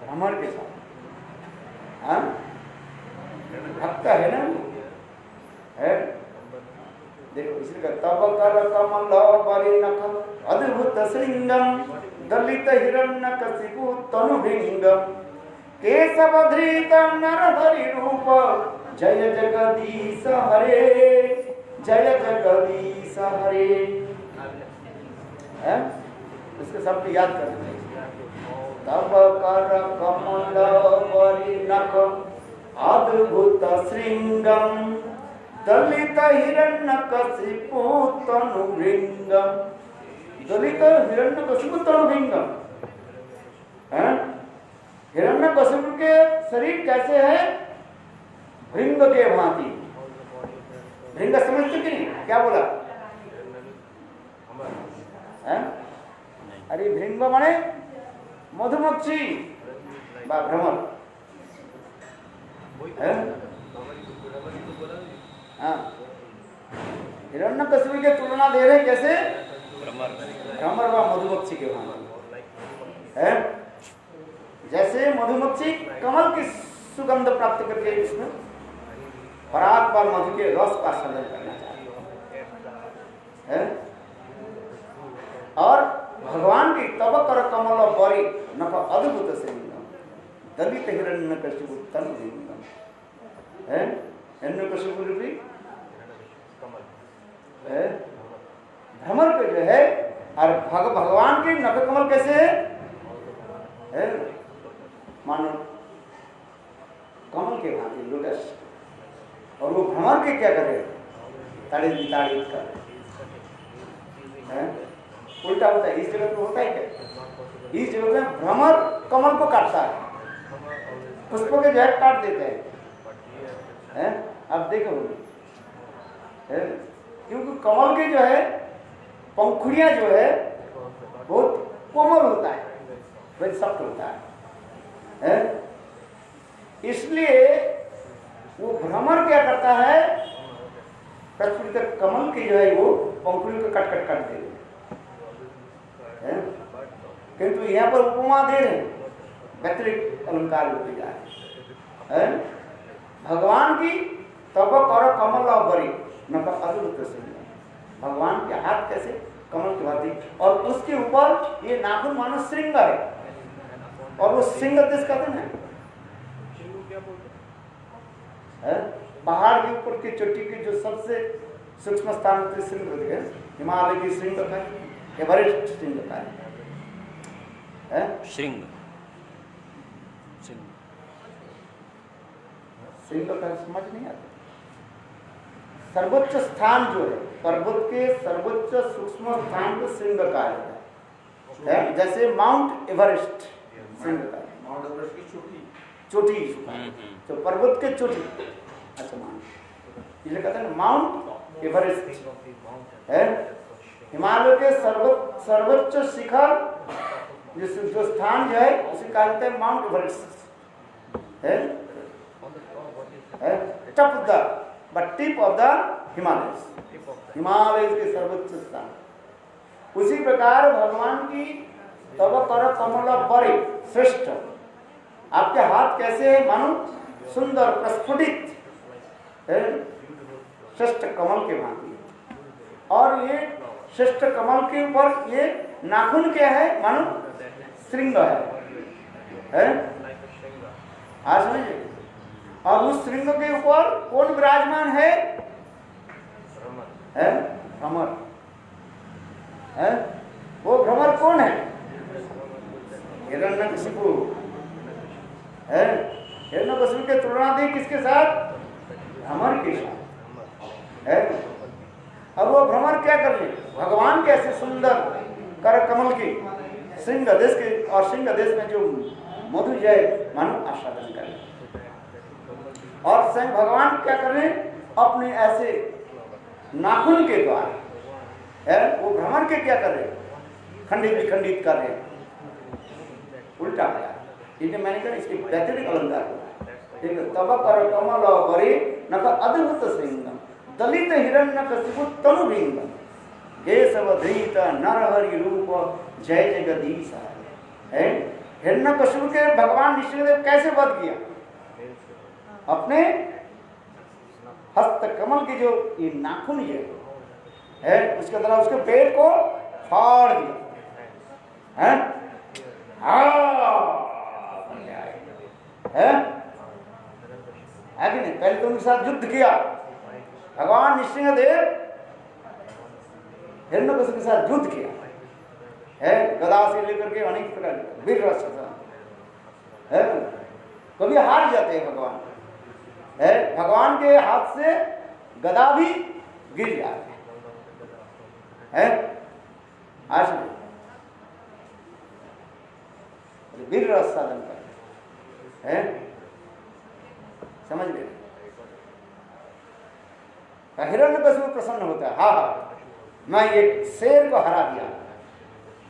A: भ्रमर के साथ। हाँ, भक्त है ना है। देखो इसलिए तब कर कमल बरे नख अद्भुत सिंगम दलित हिरण्यकशिपु तनुभृंगम केशव धृत नरहरि रूप जय जगदीश हरे, जय जगदीश हरे। इसके शब्द याद करना। तब कर कमल बरे नख अद्भुत श्रृंगम दलित हिरण्यकशिपु तनुभृंगम। दलित हिरण्यकशिपु तनुभृंगम। हिरण्यकशिपु के शरीर कैसे है? भृंग के भांति भृंग समझते कि नहीं? क्या बोला है? अरे भृंग माने मधुमक्खी बा भ्रमर है? हाँ, हिरण्यकशिपु की तुलना दे रहे कैसे? भ्रमर व मधुमक्खी के भांति है। जैसे मधुमक्खी कमल की सुगंध प्राप्त करके इसमें पराग पर मधु के रस का संदर्भ करना चाहते हैं। और भगवान की तब कर कमल बरी नख अद्भुत से दलित हिरण्यकशिपु तन है। हिरण्यकशिपु रूपी भ्रमर पे जो है, और भगवान के नख कमल कैसे है? मानो कमल के भांति लोटस, और वो भ्रमर के क्या करे? ताड़ित ताड़ित कर उल्टा होता है। इस जगत में होता है क्या? इस जगत में भ्रमर कमल को काटता है, पुष्पों के जो है काट देते हैं। अब देखो क्योंकि कमल के जो है पंखुड़ियां जो है बहुत कोमल होता है, वेरी सॉफ्ट होता है। इसलिए वो भ्रमर क्या करता है? प्रकृति कमल की जो है वो पंखुड़ियों को कट कट कट दे रहे, किंतु यहाँ पर उपमा दे रहे, व्यतिरिक्त अलंकार होते जा रहे। भगवान की तब कर कमल और बरी न अद्भुत से, भगवान के हाथ कैसे कमल की भांति, और उसके ऊपर ये नाखून मानो श्रृंग है, और वो सिंह देश कहते हैं। पहाड़ के ऊपर की चोटी की जो सबसे सूक्ष्म स्थान होते सिंह होते हैं, हिमालय की श्रृंग का है, एवरेस्ट श्रृंग का है।
B: श्रृंग
A: श्रृंग का समझ नहीं आता। सर्वोच्च स्थान जो है, पर्वत के सर्वोच्च सूक्ष्म स्थान को श्रृंग कहा जाता है। जैसे माउंट एवरेस्ट श्रृंग का, माउंट एवरेस्ट की चोटी तो पर्वत के चोटी, अच्छा मान इसे कहते हैं माउंट एवरेस्ट है। हिमालय के सर्वोच्च शिखर जो स्थान जो है उसे कहा जाता है माउंट एवरेस्ट है। Top of the but tip of the Himalaya के सर्वोच्च स्थान। उसी प्रकार भगवान की तब कर कमल बड़े श्रेष्ठ, आपके हाथ कैसे है? मानो सुंदर प्रस्फुटित श्रेष्ठ कमल के भांति, और ये श्रेष्ठ कमल के ऊपर ये नाखून क्या है? मानो श्रृंग है। आज समझिए। और उस श्रृंग के ऊपर कौन विराजमान है? भ्रमर है। वो भ्रमर कौन है? हिरण्यकशिपु है। हिरण्यकशिपु की तुलना दी किसके साथ? भ्रमर के साथ है। अब वो भ्रमर क्या कर रहे? भगवान के ऐसे सुंदर कर कमल की सिंह देश के, और सिंह देश में जो मधु जय मानो आस्वादन कर रहे, और स्वयं भगवान क्या कर रहे? अपने ऐसे नाखून के द्वारा है वो भ्रमर के क्या कर रहे? खंडित विखंडित कर रहे, उल्टा है। इसलिए मैंने कहा इसके व्यतिरिक्त अलंकार होगा। तब कर कमल बरे न अद्भुत सिंह दलित हिरण्यकशिपु तनु भृंग केशव धृत नरहरि रूप जय जगदीश है। हिरण्यकशिपु के भगवान नृसिंहदेव कैसे वध किया? अपने हस्त कमल की जो ये नाखून है उसके द्वारा उसके पेट को फाड़ दिया है। कि नहीं? पहले तो उनके साथ युद्ध किया भगवान नृसिंहदेव, हिरण्यकशिपु के साथ युद्ध किया है, गदा से लेकर के अनेक प्रकार वीर है। कभी हार जाते हैं भगवान है, भगवान के हाथ से गदा भी गिर जाते है। आज वीर रस साधन कर है, समझ गए? हिरण्यकशिपु प्रसन्न होता है, हाँ हाँ मैं एक शेर को हरा दिया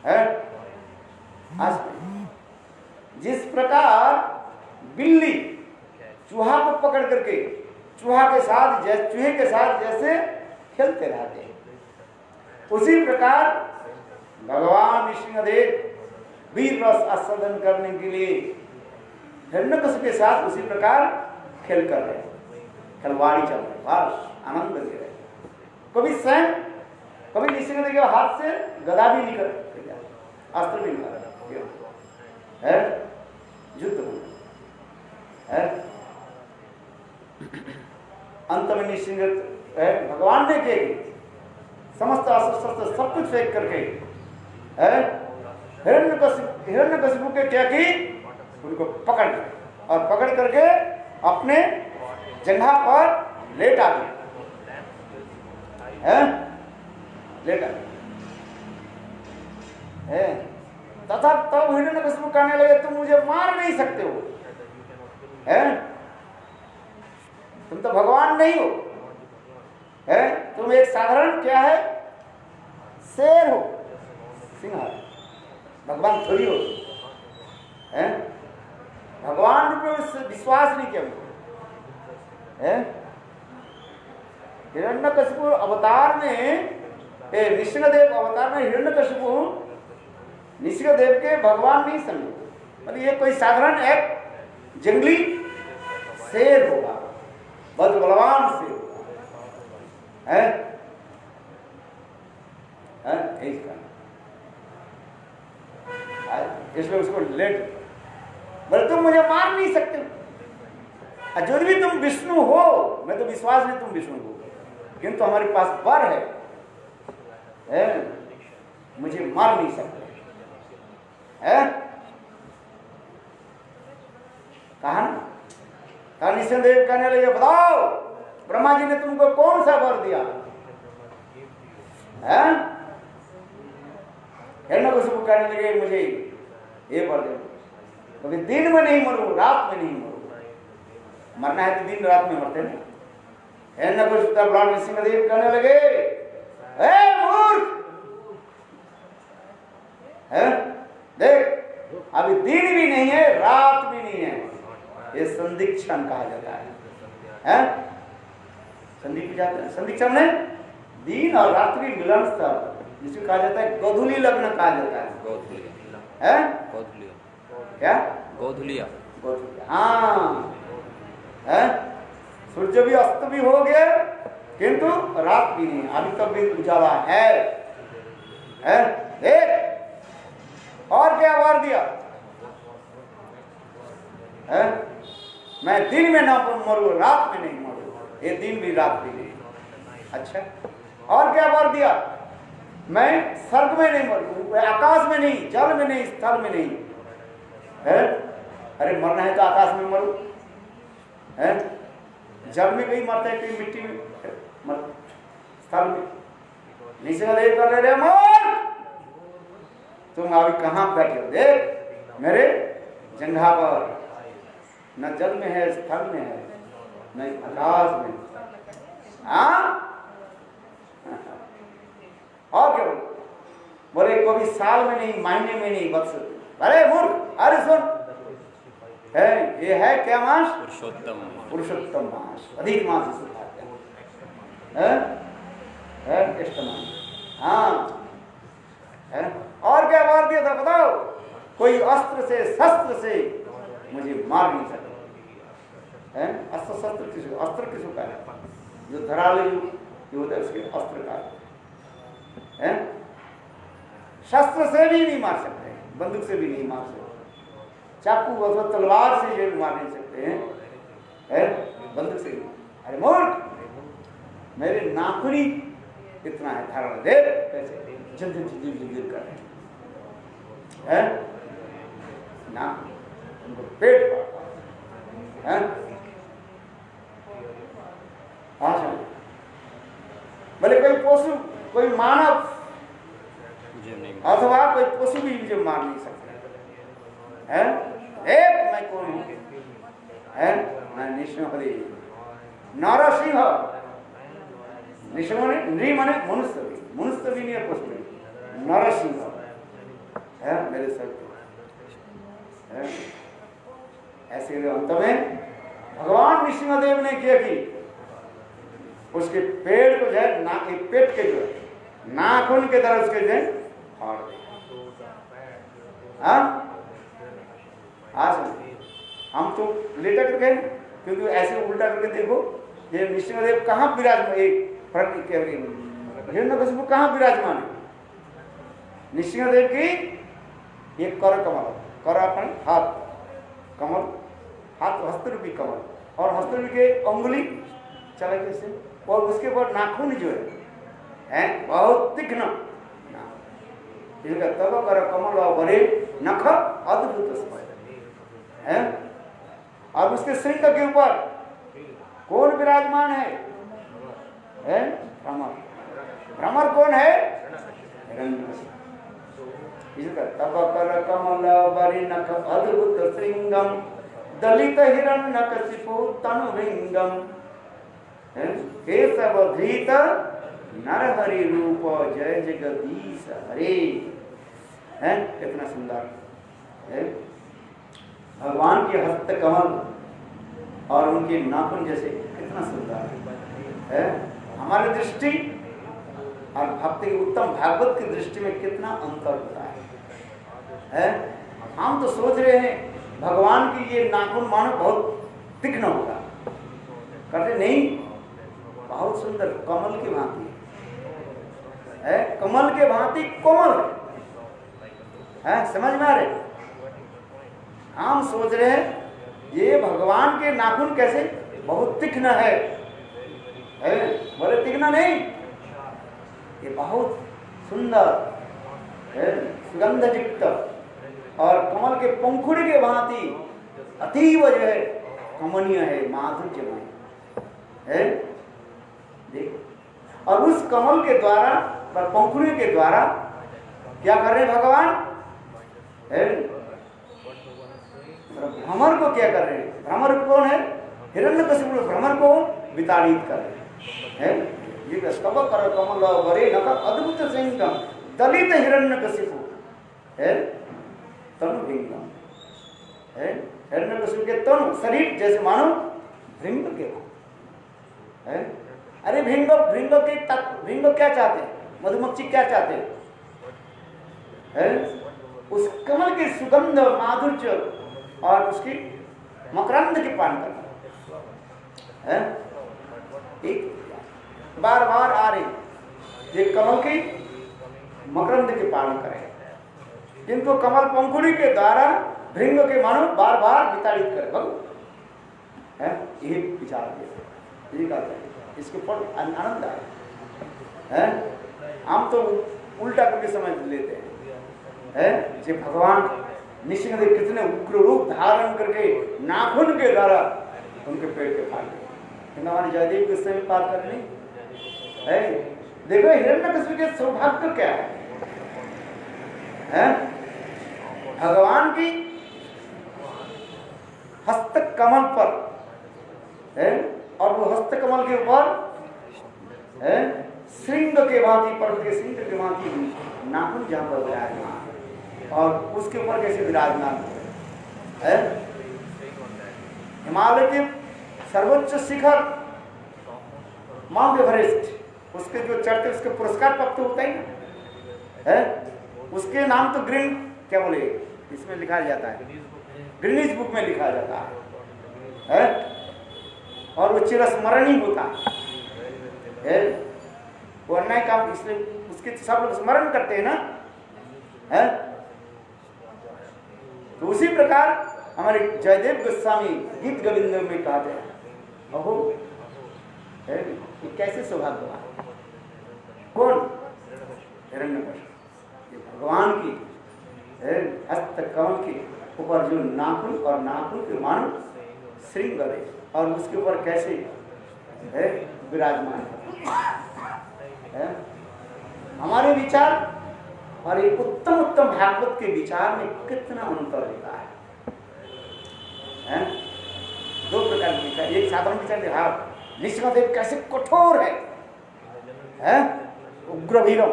A: है। आज जिस प्रकार बिल्ली चूहा को पकड़ करके चूहे के साथ जैसे खेलते रहते हैं, उसी प्रकार भगवान नृसिंहदेव वीर रस आस्वादन करने के लिए हिरण्यकशिपु के साथ उसी प्रकार खेल कर रहे, खिलवाड़ी चल रहे, बस आनंद ले रहे। कभी स्वयं, कभी नृसिंहदेव के हाथ से गदा भी निकल, अस्त्र भी निकल है, युद्ध है। अंत में नृसिंह भगवान ने के समस्त अस्त्र शस्त्र सब कुछ फेंक करके हिरण्यकशिपु के क्या की, उनको पकड़ लिया और पकड़ करके अपने जंघा पर लेटा दिया, लेटा है। तथा तब हिरण्यकशिपु कहने लगे तुम मुझे मार नहीं सकते हो, है तुम तो भगवान नहीं हो, है तुम एक साधारण क्या है, शेर हो, सिंह, भगवान थोड़ी हो, है भगवान रूप में विश्वास नहीं किया है। हिरण्यकशिपु अवतार में, नृसिंहदेव अवतार में हिरण्यकशिपु नृसिंहदेव के भगवान नहीं समझे, मतलब ये कोई साधारण एक जंगली शेर होगा, बहुत बलवान शेर होगा, है इसलिए उसको लेट बोले तुम मुझे मार नहीं सकते, जो भी तुम विष्णु हो, मैं तो विश्वास नहीं तुम विष्णु हो, किंतु हमारे पास वर है, मुझे मार नहीं सकते, है कहा ना। नृसिंहदेव कहने लगे बताओ ब्रह्मा जी ने तुमको कौन सा वर दिया है? हिरण्यकशिपु कहने लगे मुझे ये वर दे, क्योंकि दिन में नहीं मरू, रात में नहीं मरू, मरना है तो दिन रात में मरते हैं। हिरण्यकशिपु तब लॉर्ड नृसिंहदेव कहने लगे ए मूर्ख, है देख अभी दिन भी नहीं है रात भी नहीं है, ये संधिक्षण कहा जाता है, संधिक्षण में दिन और रात्रि मिलन स्थल, जिसको कहा जाता है गोधूली लग्न कहा जाता है, क्या
B: गोधुलिया,
A: हाँ है। सूर्य भी अस्त भी हो गया किंतु रात भी नहीं, अभी तक भी उजाला है, देख और क्या वार दिया है? मैं दिन में ना मरू, रात में नहीं मरू, ये दिन भी रात भी नहीं। अच्छा और क्या वार दिया? मैं स्वर्ग में नहीं मरू, आकाश में नहीं, जल में नहीं, स्थल में नहीं, है? अरे मरना है तो आकाश में मरू, है? जल में कहीं मरता है, कहीं मिट्टी में मर, स्थल में नृसिंहदेव कर रहे मोर, तुम अभी कहाँ बैठे हो? देख मेरे जंघा पर न जल में है, स्थल में है, न आकाश में, हाँ? और क्या बोले? कभी साल में नहीं, महीने में नहीं, बस अरे मूर्ख, अरे सुन, है ये है क्या मास?
B: पुरुषोत्तम,
A: पुरुषोत्तम मास, अधिक मास से खाते हैं, कृष्ण मास, हाँ है। और क्या मार दिया था बताओ? कोई अस्त्र से शस्त्र से मुझे मार नहीं सकता, है? अस्त्र शस्त्र किसको, अस्त्र किसको कहा है? जो धराले जो होता है उसके अस्त्र का है। शस्त्र से भी नहीं मार सकते, बंदूक से भी नहीं मार सकते, चाकू अथवा तलवार से ये मार नहीं सकते हैं, बंदूक से। अरे मूर्ख, मेरे नाखूनी कितना है धारण, देख कैसे झिल कर रहे हैं, नाखून उनको पेट पर है। बोले कोई पशु, कोई मानव अथवा कोई पशु भी मुझे मार नहीं सकता है। एक मैं कौन हूं, है? मैं नृसिंहदेव, नरसिंह, नृसिंह माने नृ माने मनुष्य भी, मनुष्य भी नहीं है कुछ नहीं, नरसिंह है मेरे सर है। ऐसे अंत में भगवान नृसिंहदेव ने क्या की, उसके पेड़ को जो है पेट के जो है नाखून के तरह उसके जो है फाड़ दिया। आज हम तो लेटा करके, क्योंकि ऐसे उल्टा करके देखो ये नृसिंहदेव कहाँ विराजमान, हिरण्यकशिपु कहाँ विराजमान है? नृसिंहदेव की ये कर कमल, कर अपन हाथ कमल, हाथ हस्तरूपी कमल, और हस्तरूपी के अंगुली चला कैसे, और उसके ऊपर नाखून जो है बहुत तीक्ष्ण, इसका तब कर कमल बड़े नख अद्भुत है। और उसके श्रृंग के ऊपर कौन विराजमान है? भ्रमर। भ्रमर कौन है? इसका तब कर कमल बड़े नख अद्भुत श्रृंगम दलित हिरण्यकशिपु तनुभृंगम केशव धृत नरहरि रूप जय जगदीश हरे। है कितना सुंदर है भगवान के हस्त कमल और उनके नाखून जैसे, कितना सुंदर है। हमारी दृष्टि और भक्ति की उत्तम भागवत की दृष्टि में कितना अंतर होता है। हम तो सोच रहे हैं भगवान की ये नाखून मानो बहुत तीक्ष्ण होगा, कहते नहीं, बहुत सुंदर कमल की भांति है, कमल के भांति कोमल है। समझ में आ रहे? हम सोच रहे हैं ये भगवान के नाखून कैसे बहुत तीक्ष्ण है, बोले तीक्ष्ण नहीं, ये बहुत सुंदर है, सुगंधयुक्त और कमल के पंखुड़ी के भांति अतीव जो है कमनीय है, माधुर्यमय है। देख, और उस कमल के द्वारा पर पंखुड़ी के द्वारा क्या कर रहे हैं भगवान? भ्रमर को क्या कर रहे हैं? भ्रमर कौन है? हिरण्यकशिपु भ्रमर को विताड़ित कर रहे हैं। ये स्तव कर कमल बरे नख अद्भुत सिंहम दलित हिरण्यकशिपु है तनुभृंगम है। हिरण्यकशिपु के तनु शरीर जैसे मानो भृंग के है। अरे भृंग, भृंग के भृंग क्या चाहते हैं? मधुमक्खी क्या चाहते हैं? उस कमल की सुगंध माधुर्य और उसकी मकरंद की पान करना है। एक बार बार आ रही ये कमल की मकरंद की पान करें, जिनको कमल पंखुड़ी के द्वारा भृंग के मानो बार बार विताड़ित करे है। यही विचार दिया, यही कहते हैं, इसके ऊपर आनंद आए है। हम तो उल्टा करके समझ लेते हैं जो भगवान नृसिंहदेव कितने उग्र रूप धारण करके नाखून के द्वारा उनके पेट के फाड़ दिए, किंतु हमारी जयदेव के समय पार करनी है। देखो हिरण्यकशिपु के सौभाग्य क्या है? भगवान की हस्त कमल पर है, और वो हस्त कमल के ऊपर है श्रृंग के भांति, पर्वत के श्रृंग के भांति नाखून जहां पर विराजमान, और उसके ऊपर कैसे विराजमान है? हिमालय के सर्वोच्च शिखर माउंट एवरेस्ट, उसके जो चढ़ते उसके पुरस्कार प्राप्त होता है ना, है उसके नाम तो ग्रीन क्या बोले इसमें लिखा जाता है, गिनीज बुक में लिखा जाता है, और वो चिरस्मरणीय होता है। वो अन्याय काम इसलिए उसके सब लोग स्मरण करते हैं ना, है? तो उसी प्रकार हमारे जयदेव गोस्वामी गीत गोविंद में कहते हैं, अहो ये कैसे सौभाग्य हुआ। कौन? हिरण्यकशिपु। ये भगवान की हस्त कमल के ऊपर जो नाखून और नाखून के मानो श्रृंग है, और उसके ऊपर कैसे है विराजमान है। हमारे विचार और एक उत्तम उत्तम भागवत के विचार में कितना अंतर होता है? दो प्रकार के विचार, एक साधारण विचार देखा नृसिंहदेव कैसे कठोर है, है उग्र वीरम,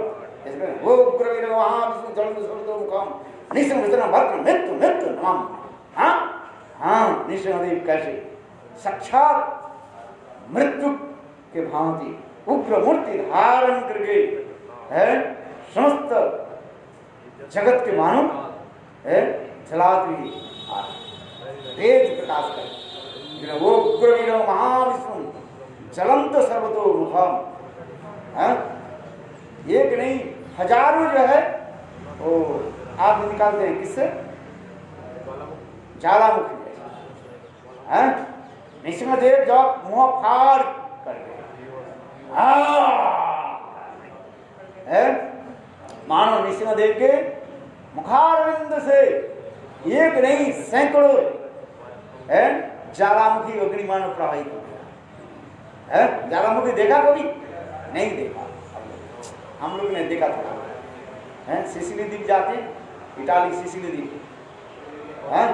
A: वो उग्र वीर वहां विष्णु जलंत सर्वतो मुखम निसिंह भद्र मृत्यु मृत्यु नमाम। हाँ हाँ, नृसिंहदेव कैसे साक्षात मृत्यु के भांति उग्र मूर्ति धारण करके है समस्त जगत के मानो है जलाती तेज प्रकाश कर वो उग्र वीर महाविष्णु जलंत सर्वतो मुखम। एक नहीं हजारों जो है वो आग निकालते हैं, किससे? ज्वालामुखी है। नृसिंहदेव जब मुंह फाड़ कर है मानो नृसिंहदेव के मुखारविंद से एक नहीं सैकड़ों है ज्वालामुखी अग्नि मानो प्रवाहित हो गया है। ज्वालामुखी देखा कभी? नहीं देखा, हम लोग ने देखा था है। सिसिली द्वीप जाते, इटाली सिसिली द्वीप है,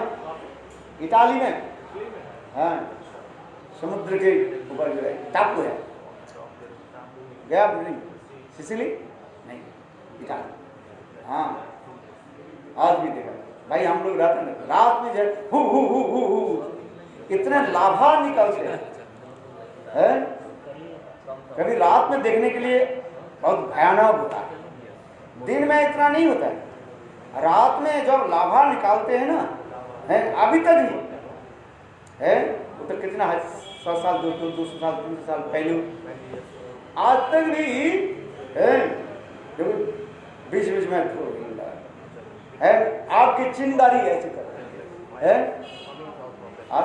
A: इटाली में है, समुद्र के ऊपर जो है टापू है, गया नहीं? सिसिली नहीं, इटाली। हाँ आज भी देखा भाई, हम लोग रहते हैं रात में जब हु इतने लाभा निकलते हैं, कभी रात में देखने के लिए बहुत भयानक होता है, दिन में इतना नहीं होता है। रात में जब लाभा निकालते हैं ना है, अभी तक भी है, वो तो कितना है 100 साल 200 साल 300 साल पहले आज तक भी है, बीच बीच में है आपकी चिंगारी ऐसे कर है आज,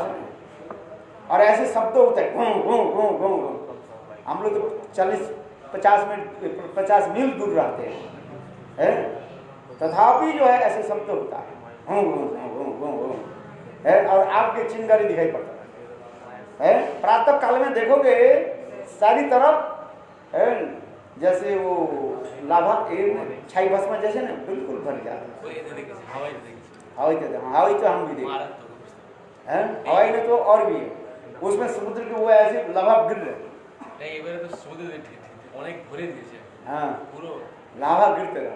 A: और ऐसे शब्द होते हैं घूं घूं घूं घूं घूं। हम लोग तो 40-50 मील दूर रहते हैं, तथापि जो है ऐसे शब्द होता है घूं घूं घूं घूं घूं है, और आपके चिंगारी दिखाई पड़ता है। प्रातः काल में देखोगे सारी तरफ है जैसे वो लाभा छाई भस्म जैसे ना बिल्कुल भर जाता है। हवाई तो हम भी देखें हैं, हवाई में तो और भी है, उसमें समुद्र के वो ऐसे लाभा गिर रहे
B: तो समुद्र अनेक भरे दिए।
A: हाँ लाभा गिरते रहा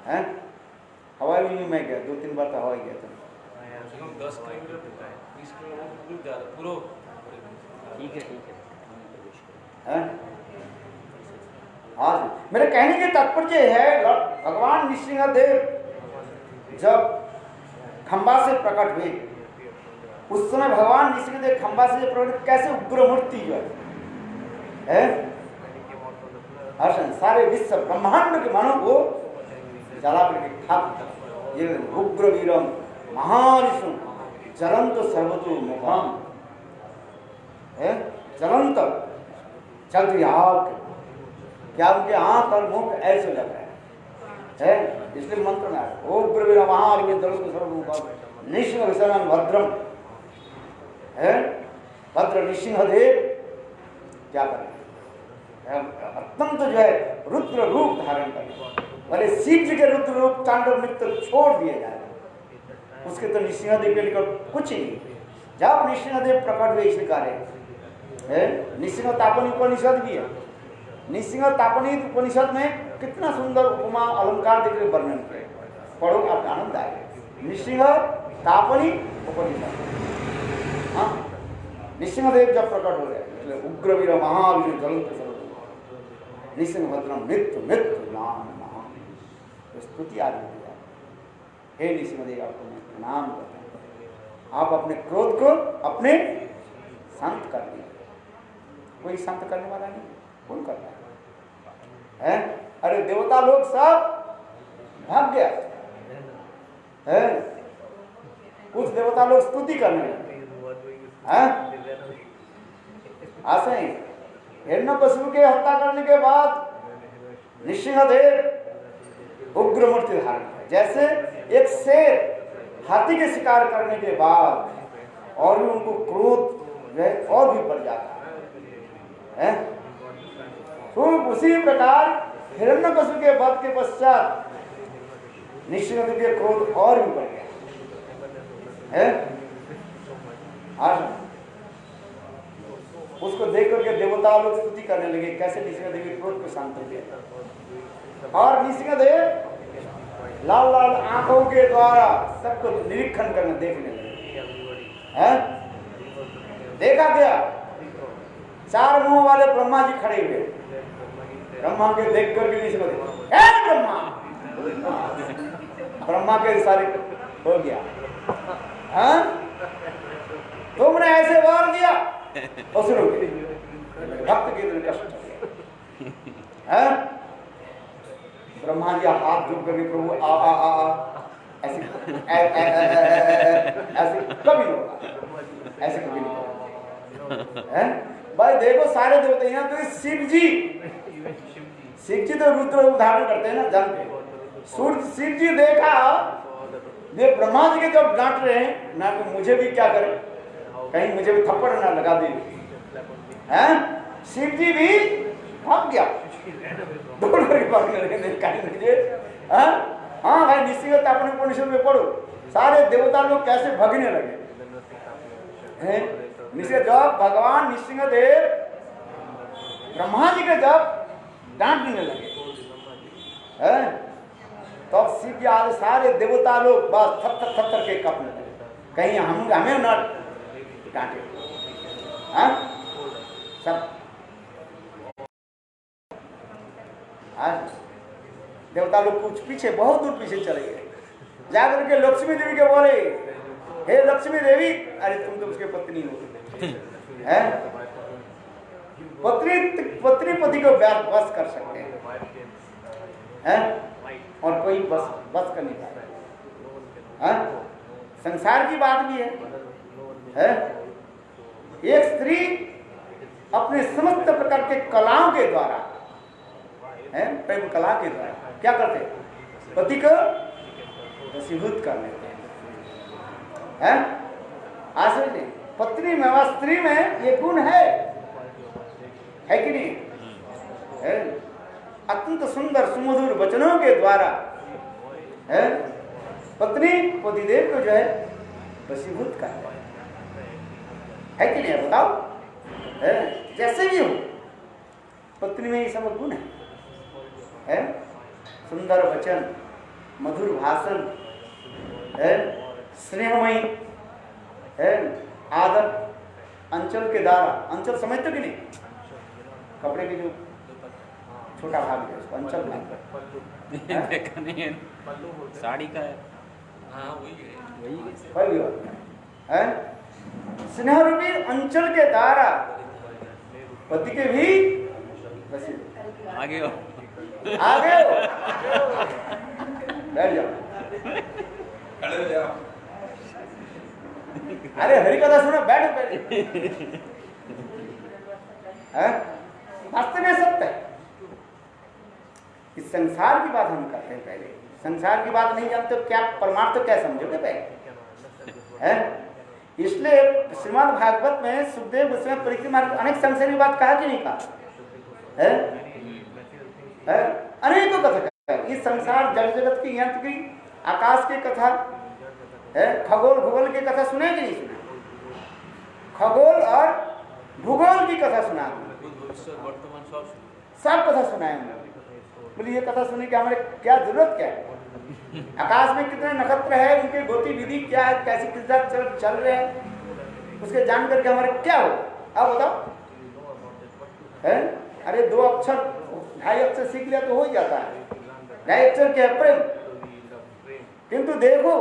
A: है। हवाई में मैं गया 2-3 बार तो हवाई गया था।
B: 10 किलोमीटर 20 किलोमीटर पूरा ठीक है।
A: आज मेरे कहने के तात्पर्य है भगवान नृसिंहदेव जब खंबा से प्रकट हुए, उस समय भगवान नृसिंहदेव खंबा से प्रकट कैसे उग्र मूर्ति जो है सारे विश्व ब्रह्मांड के मानव को जला करके खा। ये उग्र वीरम महाविष्णु जलंत सर्वतो मुखम है, जलंत चलती आग, क्या उनके आंख और मुख ऐसे लग रहे हैं, इसलिए मंत्र में आया उग्र वीर महाविष्णु जलंत सर्वतो नृसिंह विशरण भद्रम है। भद्र नृसिंहदेव क्या करें, अत्यंत जो है रुद्र रूप धारण करें, भले शिव जी के रुद्र रूप तांडव नृत्य छोड़ दिए जाए, उसके तो नृसिंहदेव के निकट कुछ ही नहीं। जब नृसिंहदेव प्रकट हुए इसलिए कार्य नृसिंह तापनी उपनिषद भी है। नृसिंह तापनी उपनिषद में कितना सुंदर उपमा अलंकार देकर वर्णन किए, पढ़ो आप आनंद आएगा। नृसिंह तापनी उपनिषद। हाँ नृसिंहदेव जब प्रकट हो गए उग्र वीर महावीर जलंत सर्वतो नृसिंह भद्रम मृत्यु मृत्यु नाम स्तुति आदि। हे नृसिंहदेव आपको मैं प्रणाम करता हूँ, आप अपने क्रोध को अपने शांत कर दिए। कोई शांत करने वाला नहीं, कौन करता है? अरे देवता लोग सब भाग गया है, कुछ देवता लोग स्तुति करने लगे। ऐसे ही हिरण्यकशिपु के हत्या करने के बाद नृसिंहदेव उग्र मूर्ति धारण किया। जैसे एक शेर हाथी के शिकार करने के बाद और भी उनको क्रोध और भी बढ़ जाता है। तो उसी प्रकार हिरण्यकशिपु के वध के पश्चात नृसिंहदेव के क्रोध और भी बढ़ गया है। उसको देख करके देवता लोग स्तुति करने लगे, कैसे नृसिंहदेव क्रोध को शांत हो गया। और नृसिंहदेव लाल लाल आंखों के द्वारा सबको निरीक्षण करने देखने लगे। हैं? देखा गया 4 मुंह वाले ब्रह्मा जी खड़े हुए। ब्रह्मा के देख करके नृसिंहदेव, हे ब्रह्मा, ब्रह्मा के सारे हो गया। हाँ? तुमने ऐसे वार दिया असुरों के, भक्त के दिल कष्ट हो गया। ब्रह्मा जी हाथ जोड़ करके प्रभु आ आ आ आ ऐसे ऐसे कभी नहीं होगा, ऐसे कभी नहीं होगा। भाई देखो सारे देवते हैं तो शिव जी तो रुद्र उदाहरण करते हैं ना, जानते। शिव जी देखा ये ब्रह्मा जी के जब डांट रहे हैं ना, तो मुझे भी क्या करे, कहीं मुझे भी थप्पड़ ना लगा दे। हैं? शिव जी भी भाग गया, दोनों ही भागने लगे। हाँ भाई, निश्चित अपने उपनिषद में पढ़ो, सारे देवता लोग कैसे भागने लगे। निश्चित जब भगवान नृसिंहदेव ब्रह्मा जी के जब डांट देने लगे, तब शिव जी आज सारे देवता लोग बस थर के कांपने लगे, कहीं हमें न डांटे। सब आज देवता लोग कुछ पीछे, बहुत दूर पीछे चले गए, जाकर के लक्ष्मी देवी के बोले, हे लक्ष्मी देवी, अरे तुम तो उसके पत्नी हो, हैं? पत्नी पति को बस कर सकते हैं, और कोई बस कर नहीं पाए। संसार की बात भी है? एक स्त्री अपने समस्त प्रकार के कलाओं के द्वारा, प्रेम कला के द्वारा क्या करते हैं, पति को वशीभूत कर लेते हैं। आश्चर्य, पत्नी में व स्त्री में ये गुण है कि नहीं? अत्यंत सुंदर सुमधुर वचनों के द्वारा पत्नी पतिदेव को जो है वशीभूत करते है कि नहीं? बताओ, जैसे भी हो पत्नी में ये सब गुण है। सुंदर वचन, मधुर भाषण, स्नेहमयी, आदर, अंचल के द्वारा, अंचल समझते कि नहीं? कपड़े के जो छोटा भाग है उसको अंचल देखा नहीं है,
B: साड़ी का है। हाँ
A: वही है। स्नेह रूपी अंचल के द्वारा पति के भी
B: आगे हो,
A: बैठ जाओ, खड़े हो जाओ। अरे हरि कथा सुनो, बैठो। वास्तव में सत्य है। इस संसार की बात हम करते हैं, पहले संसार की बात नहीं जानते क्या परमार्थ क्या समझोगे पहले? इसलिए श्रीमद् भागवत में सुखदेव गोस्वामी परीक्षित महाराज अनेक संसार की बात कहा कि नहीं कहा? अनेकों कथा, इस संसार जल जगत की, यंत्र की, आकाश की कथा, खगोल भूगोल की कथा सुने कि नहीं सुने? खगोल और भूगोल की कथा सुना, सब कथा सुनाए हमने। बोले ये कथा सुनने की हमारे क्या जरूरत क्या है? आकाश में कितने नक्षत्र है, उनकी गतिविधि क्या है, कैसे किस तरह चल रहे हैं, उसके जान करके हमारे क्या हो? अब बताओ। अरे 2 अक्षर 2.5 अक्षर सीख लिया तो हो ही जाता है, 2.5 अक्षर क्या है? प्रेम। किंतु देखो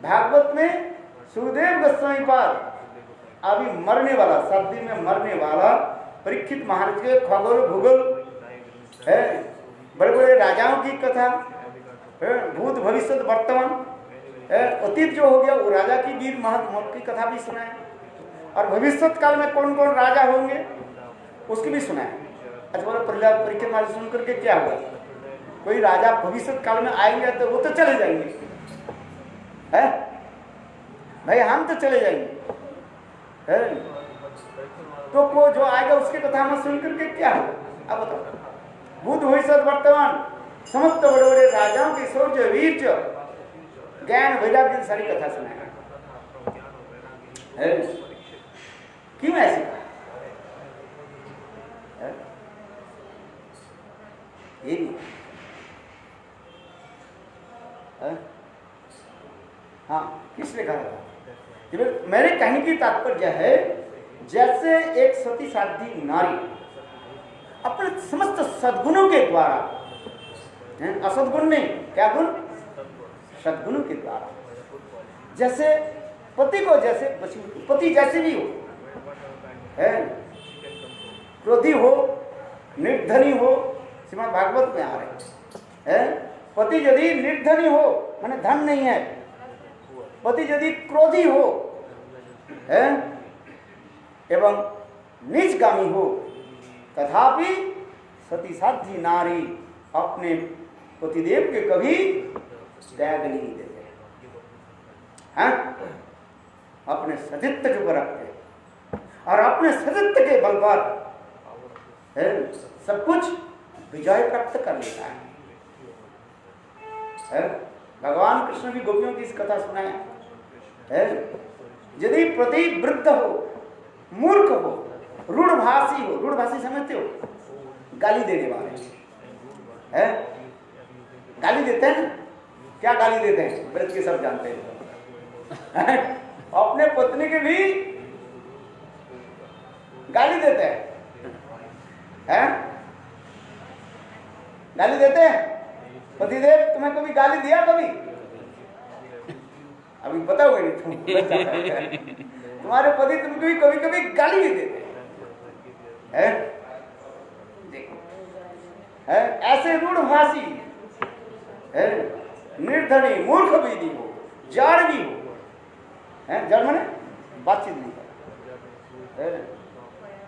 A: भागवत में सुखदेव गोस्वामी पाद अभी मरने वाला, सर्दी में मरने वाला परीक्षित महाराज के खगोल भूगोल है, बड़े बड़े राजाओं की कथा, भूत भविष्य वर्तमान, अतीत जो हो गया वो राजा की वीर महत्व की कथा भी सुनाए, और भविष्य काल में कौन कौन राजा होंगे उसकी भी सुनाए। अच्छा बोलो प्रहलाद परीक्षित महाराज सुन करके क्या हुआ? कोई राजा भविष्य काल में आएंगे तो वो तो चले जाएंगे, है भाई, हम तो चले जाएंगे, तो को जो आएगा उसकी कथा हम सुन करके क्या होगा? अब बताओ। भूत भविष्य वर्तमान समस्त बड़े बड़े राजाओं की शौर्य वीर ज्ञान वैराग्य की सारी कथा सुनाएगा। क्यों ऐसी? ये नहीं है। हाँ, किसने कहा था? मेरे कहने की तात्पर्य है, जैसे एक सती साध्वी नारी अपने समस्त सद्गुणों के द्वारा, असद्गुण नहीं, क्या गुण? सद्गुणों के द्वारा, जैसे पति को जैसे पति जैसे भी हो, है क्रोधी हो, निर्धनी हो, श्रीमद् भागवत में आ रहे हैं, पति यदि निर्धनी हो माने धन नहीं है, पति यदि क्रोधी हो है एवं नीचगामी हो, तथापि सती साध्वी नारी अपने पतिदेव के कभी त्याग नहीं देते हैं, अपने सतीत्व के ऊपर रखते और अपने सतीत्व के बल पर सब कुछ विजय प्राप्त कर लेता है। भगवान कृष्ण भी गोपियों की इस कथा सुनाया है। यदि प्रति वृद्ध हो, मूर्ख हो, रूढ़भाषी हो, रूढ़भाषी समझते हो, गाली देने वाले है, गाली देते हैं। क्या गाली देते हैं? व्रत के सब जानते हैं। अपने पत्नी के भी गाली देते हैं, गाली देते हैं। पतिदेव तुम्हें कभी गाली दिया? कभी अभी बताओगे नहीं तुम। तुम्हारे पति तुमको भी कभी कभी गाली भी देते हैं, ऐसे रूढ़भाषी है, निर्धनी, मूर्ख भी नहीं हो, जाड़ भी हो, जाड़ माने बातचीत नहीं कर,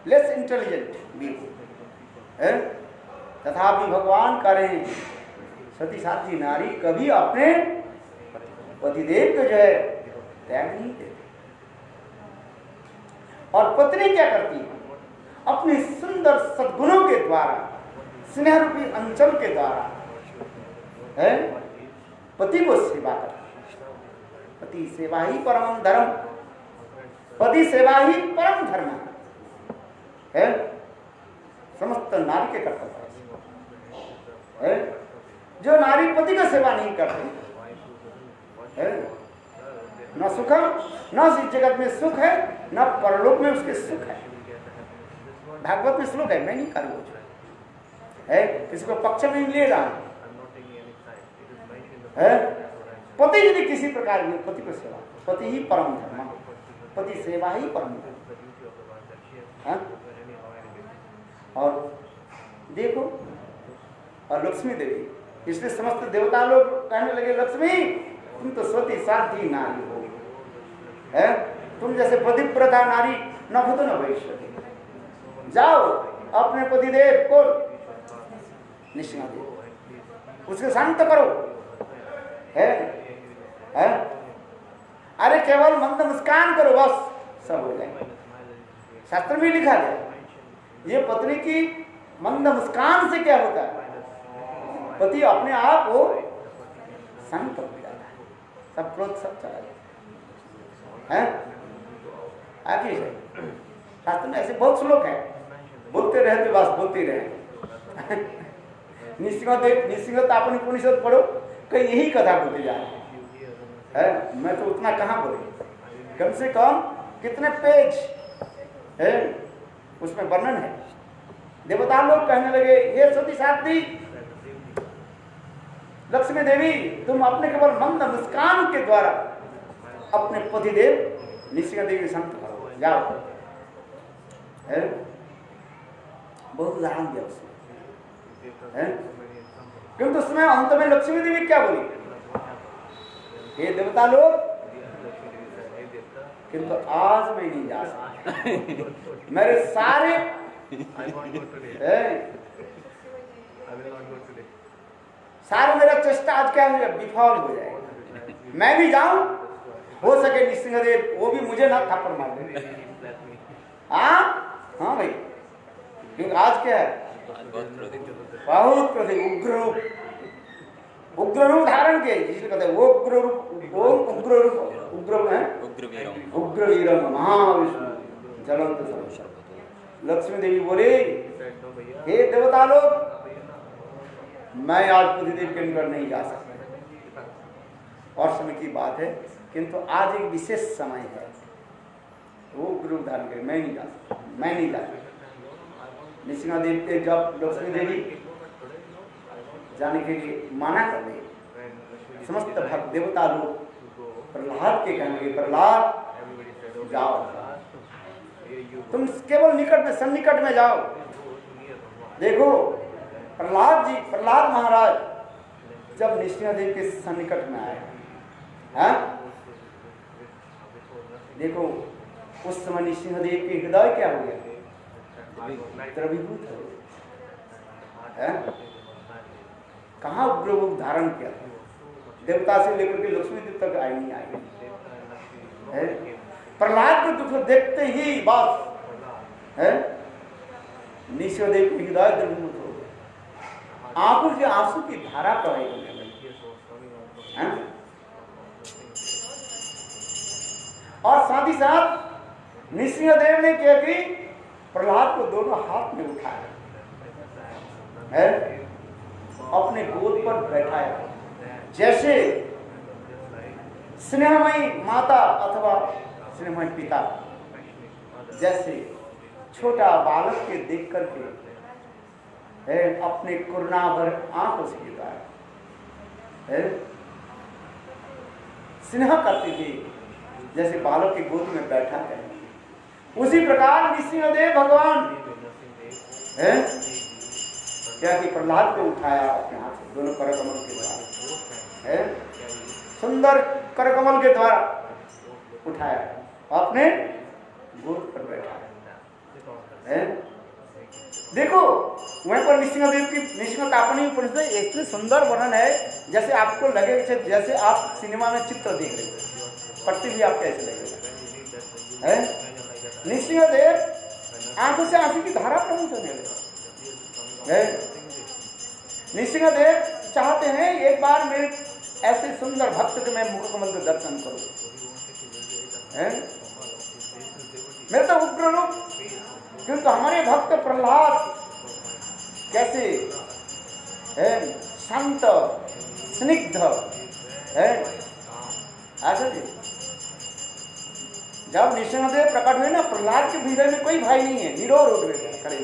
A: लेस इंटेलिजेंट भी हो, तथापि भगवान करें सती साध्वी नारी कभी अपने पतिदेव को जो है त्याग नहीं देते। और पत्नी क्या करती है? अपने सुंदर सद्गुणों के द्वारा, स्नेह रूपी अंचल के द्वारा है पति को सेवा करती। पति सेवा ही परम धर्म, पति सेवा ही परम धर्म है, समस्त नारी के कर्तव्य है। जो नारी पति का सेवा नहीं करती है, न सुखम, न इस जगत में सुख है, न परलोक में उसके सुख है। भागवत में श्लोक है, मैं नहीं करूँ है, किसी को पक्ष में ले रहा है। पति यदि किसी प्रकार की पति को सेवा, पति ही परम धर्म, पति सेवा ही परम धर्म। और देखो, और लक्ष्मी देवी, इसलिए समस्त देवता लोग कहने लगे, लक्ष्मी तुम तो सती साध्वी नारी हो, है, तुम जैसे पतिव्रता नारी न भूतो न भविष्यति। जाओ अपने पतिदेव को निश्चिंत दो, उसके शांत करो, है? अरे केवल मंद मुस्कान करो, बस सब हो जाएगा। शास्त्र में लिखा है, ये पत्नी की मंद मुस्कान से क्या होता है? पति अपने आप को शांत हो जाता है, सब क्रोध सब चला जाता है। आगे शास्त्र में ऐसे बहुत श्लोक है, बोलते रहे तो बस बोलते रहे। निसिंह तापनी उपनिषद पढ़ो, कहीं यही कथा बोलते जा रहे है। मैं तो उतना कहाँ बोले, कम से कम कितने पेज है उसमें वर्णन है। देवता लोग कहने लगे, ये सती साध्वी लक्ष्मी देवी, तुम अपने केवल मंद मुस्कान के द्वारा अपने पतिदेव निश्चिंत देवी संत करो, जाओ। बहुत उदाहरण दिया उसने, किंतु उसमें अंत में लक्ष्मी देवी क्या बोली? हे देवता लोग, किंतु आज मैं नहीं जा सकता, मेरे सारे सारा मेरा चेष्टा आज क्या विफल हो जाएगा। मैं भी जाऊं, हो सके नृसिंहदेव वो भी मुझे ना थप्पड़ मार दे। हाँ भाई, क्योंकि आज क्या है, बहुत प्रति उग्र रूप धारण के, जिसे कहते हैं वो उग्र रूप, उग्र वीरम महाविष्णु जलंत। लक्ष्मी देवी बोले, हे देवता लोग, मैं आज बुद्धिदेव के निकट नहीं जा सकता, और समय की बात है, किंतु आज एक विशेष समय है, वो गुरु धारण करे, मैं नहीं जा सकता, मैं नहीं जा सकता। नृसिंहदेव के जब लक्ष्मी देवी जाने के लिए माना कर गए, समस्त भक्त देवता लोग प्रहलाद के कहने, प्रहलाद जाओ, तुम केवल निकट में, सन्निकट में जाओ। देखो प्रहलाद महाराज जब नृसिंहदेव के सन्निकट में आए हैं, देखो उस समय नृसिंहदेव के हृदय क्या हो गया, द्रवीभूत हो गया। कहाँ उग्र रूप धारण किया, देवता से लेकर के लक्ष्मी देव तक आई नहीं आई। प्रहलाद को दुख देखते ही बात है, नृसिंहदेव के हृदय द्रवीभूत हो गया, आंखों से आंसू की धारा प्रवाहित होने लगी। और साथ ही साथ नृसिंहदेव ने क्या कि प्रहलाद को दोनों हाथ में उठाया है, अपने गोद पर बैठाया, जैसे स्नेहमयी माता अथवा स्नेहमयी पिता जैसे छोटा बालक के देख करके अपने करुणाभर आंखों से गिराया, स्नेह करते थे, जैसे बालक की गोद में बैठा है। उसी प्रकार नृसिंहदेव भगवान क्या कि प्रहलाद को उठाया अपने हाथ से, दोनों करकमल के द्वारा, सुंदर करकमल के द्वारा उठाया, अपने गोद पर बैठा है। देखो वहीं पर नृसिंहदेव की नृसिंहतापनी उपनिषद इतनी सुंदर वर्णन है, जैसे आपको लगे जैसे आप सिनेमा में चित्र देख रहे हो, पट्टी भी आपको ऐसे लगेगा। नृसिंहदेव आंखों से आंसू की धारा प्रवहित होने लगे। नृसिंहदेव चाहते हैं एक बार मेरे ऐसे सुंदर भक्त के मैं मुखकमल के दर्शन करूं, मेरे तो उग्र रूप, किंतु हमारे भक्त प्रहलाद कैसे शांत स्निग्ध है। ऐसा जब नृसिंहदेव प्रकट हुए ना, प्रहलाद के हृदय में कोई भय नहीं है, निरोध हो गए खड़े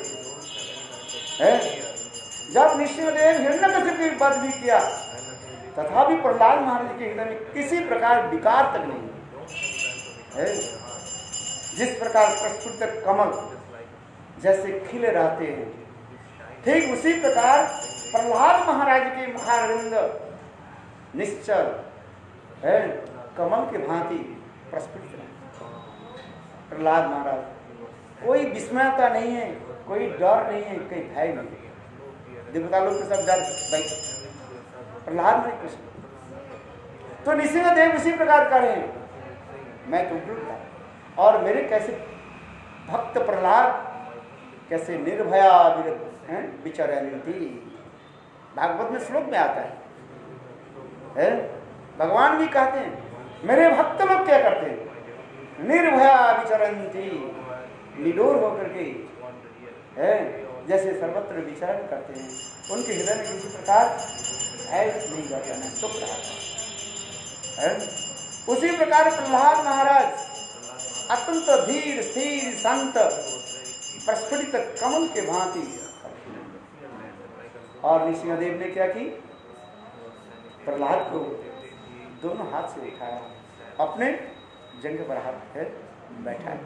A: हैं। जब नृसिंहदेव हिरण्यकशिपु की वध भी किया, तथापि प्रहलाद महाराज के हृदय में किसी प्रकार विकार तक नहीं है। जिस प्रकार प्रस्फुटित कमल जैसे खिले रहते हैं, ठीक उसी प्रकार प्रहलाद महाराज के मुखारविंद निश्चल है, कमल के भांति प्रस्फुटित है। प्रहलाद महाराज कोई विस्मयता नहीं है, कोई डर नहीं है, कोई भय नहीं है। देवता लोग तो सब डर भाई, प्रहलाद में कुछ नहीं। तो नृसिंहदेव इसी प्रकार कर रहे हैं, मैं तो और मेरे कैसे भक्त प्रहलाद कैसे निर्भया विचरन्ति, भागवत में श्लोक में आता है। भगवान भी कहते हैं मेरे भक्त लोग क्या करते हैं, निर्भया विचरन्ति, निडोर होकर के जैसे सर्वत्र विचरण करते हैं, उनके हृदय में किसी प्रकार भय नहीं करता है, सुख रहता है। उसी प्रकार प्रहलाद महाराज अत्यंत धीर स्थिर शांत प्रस्फुटित कमल के भांति, और नृसिंहदेव ने क्या की, प्रहलाद को दोनों हाथ से उठाया, अपने जंघ पर हाथ है बैठाया।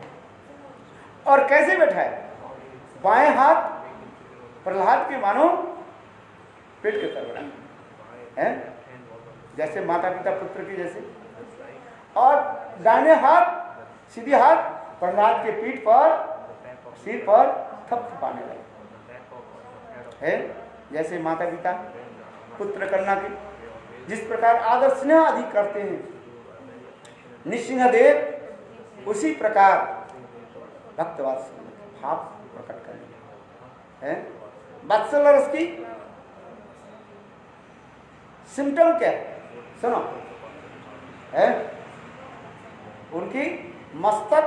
A: और कैसे बैठाया, बाएं हाथ प्रहलाद के मानो पेट के तरफ है, जैसे माता पिता पुत्र की जैसे, और दाहिने हाथ सीधे हाथ प्रहलाद के पीठ पर सिर पर थपथपाने लगे है, जैसे माता पिता पुत्र कन्या के जिस प्रकार आदर स्नेह अधिक करते हैं, नृसिंहदेव उसी प्रकार भक्तवात्सल्य भाव प्रकट करने है। वात्सल्य रस की सिम्टम क्या है, सुनो है, उनकी मस्तक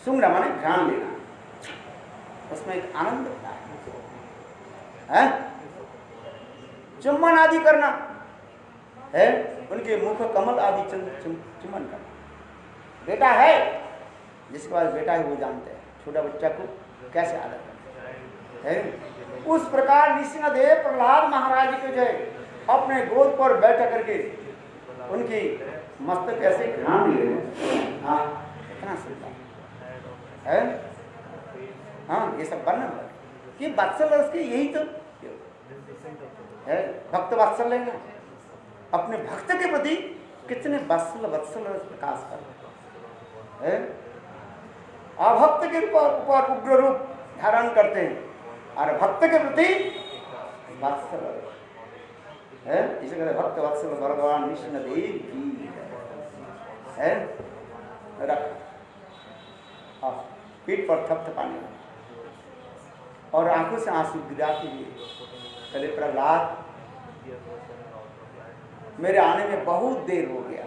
A: सुंगना माने ध्यान लेना, उसमें एक आनंद होता है। चुम्बन आदि करना है, उनके मुख कमल आदि चुम्बन करना। बेटा है, जिसके पास बेटा है वो जानते हैं छोटा बच्चा को कैसे आदर करना है। उस प्रकार नृसिंहदेव प्रहलाद महाराज को जो है अपने गोद पर बैठा करके उनकी मस्तक ऐसे घ्राण ले रहे। हाँ, इतना सुंदर है। हाँ, ये सब वर्णन कि वत्सल रस की यही तो है, भक्त वत्सल है ना, अपने भक्त के प्रति कितने वत्सल रस प्रकाश कर है। अभक्त के ऊपर उग्र रूप धारण करते हैं और भक्त के प्रति वत्सल है। इसे कहते भक्त वत्सल भगवान नृसिंहदेव की है। रख पीठ पर थपथपाने और आंखों से आंसू गिराते हुए पहले प्रहलाद, मेरे आने में बहुत देर हो गया,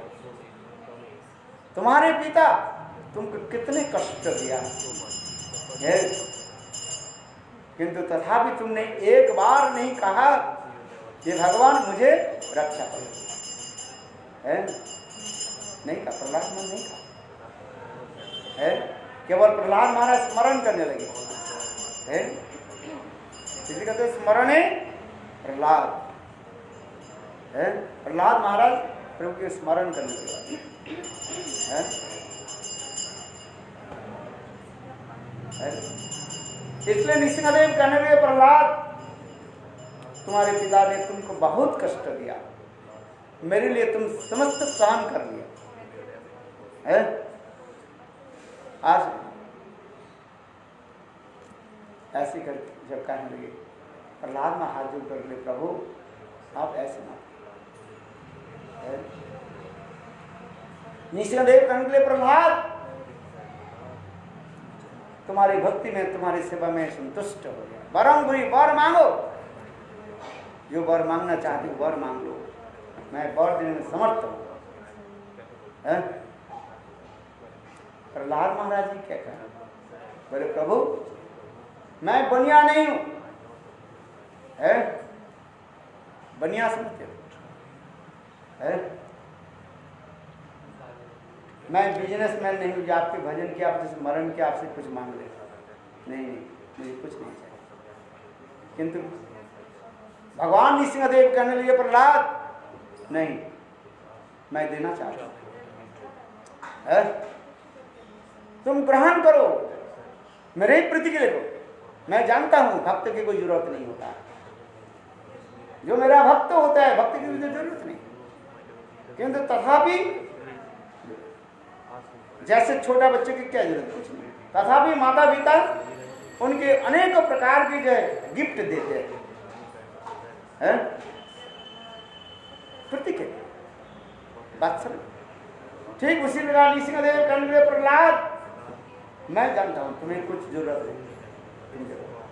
A: तुम्हारे पिता तुमको कितने कष्ट दिया है, किंतु तथापि तुमने एक बार नहीं कहा कि भगवान मुझे रक्षा करो है। नहीं कहा, प्रहलाद ने नहीं कहा है। केवल प्रहलाद महाराज स्मरण करने लगे है। इसलिए कहते स्मरण है प्रहलाद है। प्रहलाद महाराज प्रभु के स्मरण करने लगे है। इसलिए नृसिंहदेव कहने लगे प्रहलाद, तुम्हारे पिता ने तुमको बहुत कष्ट दिया, मेरे लिए तुम समस्त सहन कर लिया है। आज ऐसे कर जब कहने लगे प्रहलाद में हाथ जोड़ कर ले, प्रभु आप ऐसे मत। नृसिंहदेव कहने लगे प्रहलाद, तुम्हारी भक्ति में तुम्हारी सेवा में संतुष्ट हो गया, वरम बुरी वर मांगो, जो वर मांगना चाहते हो वर मांग लो, मैं वर देने में समर्थ हूं। प्रहलाद महाराज जी क्या कहा, बोले प्रभु मैं बनिया नहीं हूं है। बनिया समझते हो है। मैं बिजनेसमैन नहीं हूं जो आपके भजन के आपसे स्मरण के आपसे कुछ मांग ले। नहीं, मुझे कुछ नहीं चाहिए। किंतु भगवान नृसिंहदेव कहने लगे प्रहलाद नहीं, मैं देना चाहता हूं है। तुम ग्रहण करो, मेरे ही प्रति के लिए करो। मैं जानता हूं भक्त की कोई जरूरत नहीं होता, जो मेरा भक्त होता है भक्त की मुझे जरूरत नहीं, किंतु तथापि जैसे छोटा बच्चे की क्या जरूरत, कुछ नहीं, तथापि माता पिता उनके अनेक प्रकार के जो गिफ्ट देते हैं प्रतीक है वात्सल्य। ठीक उसी प्रकार नृसिंहदेव कहने लगे प्रहलाद, मैं जानता हूं तुम्हें कुछ जरूरत नहीं,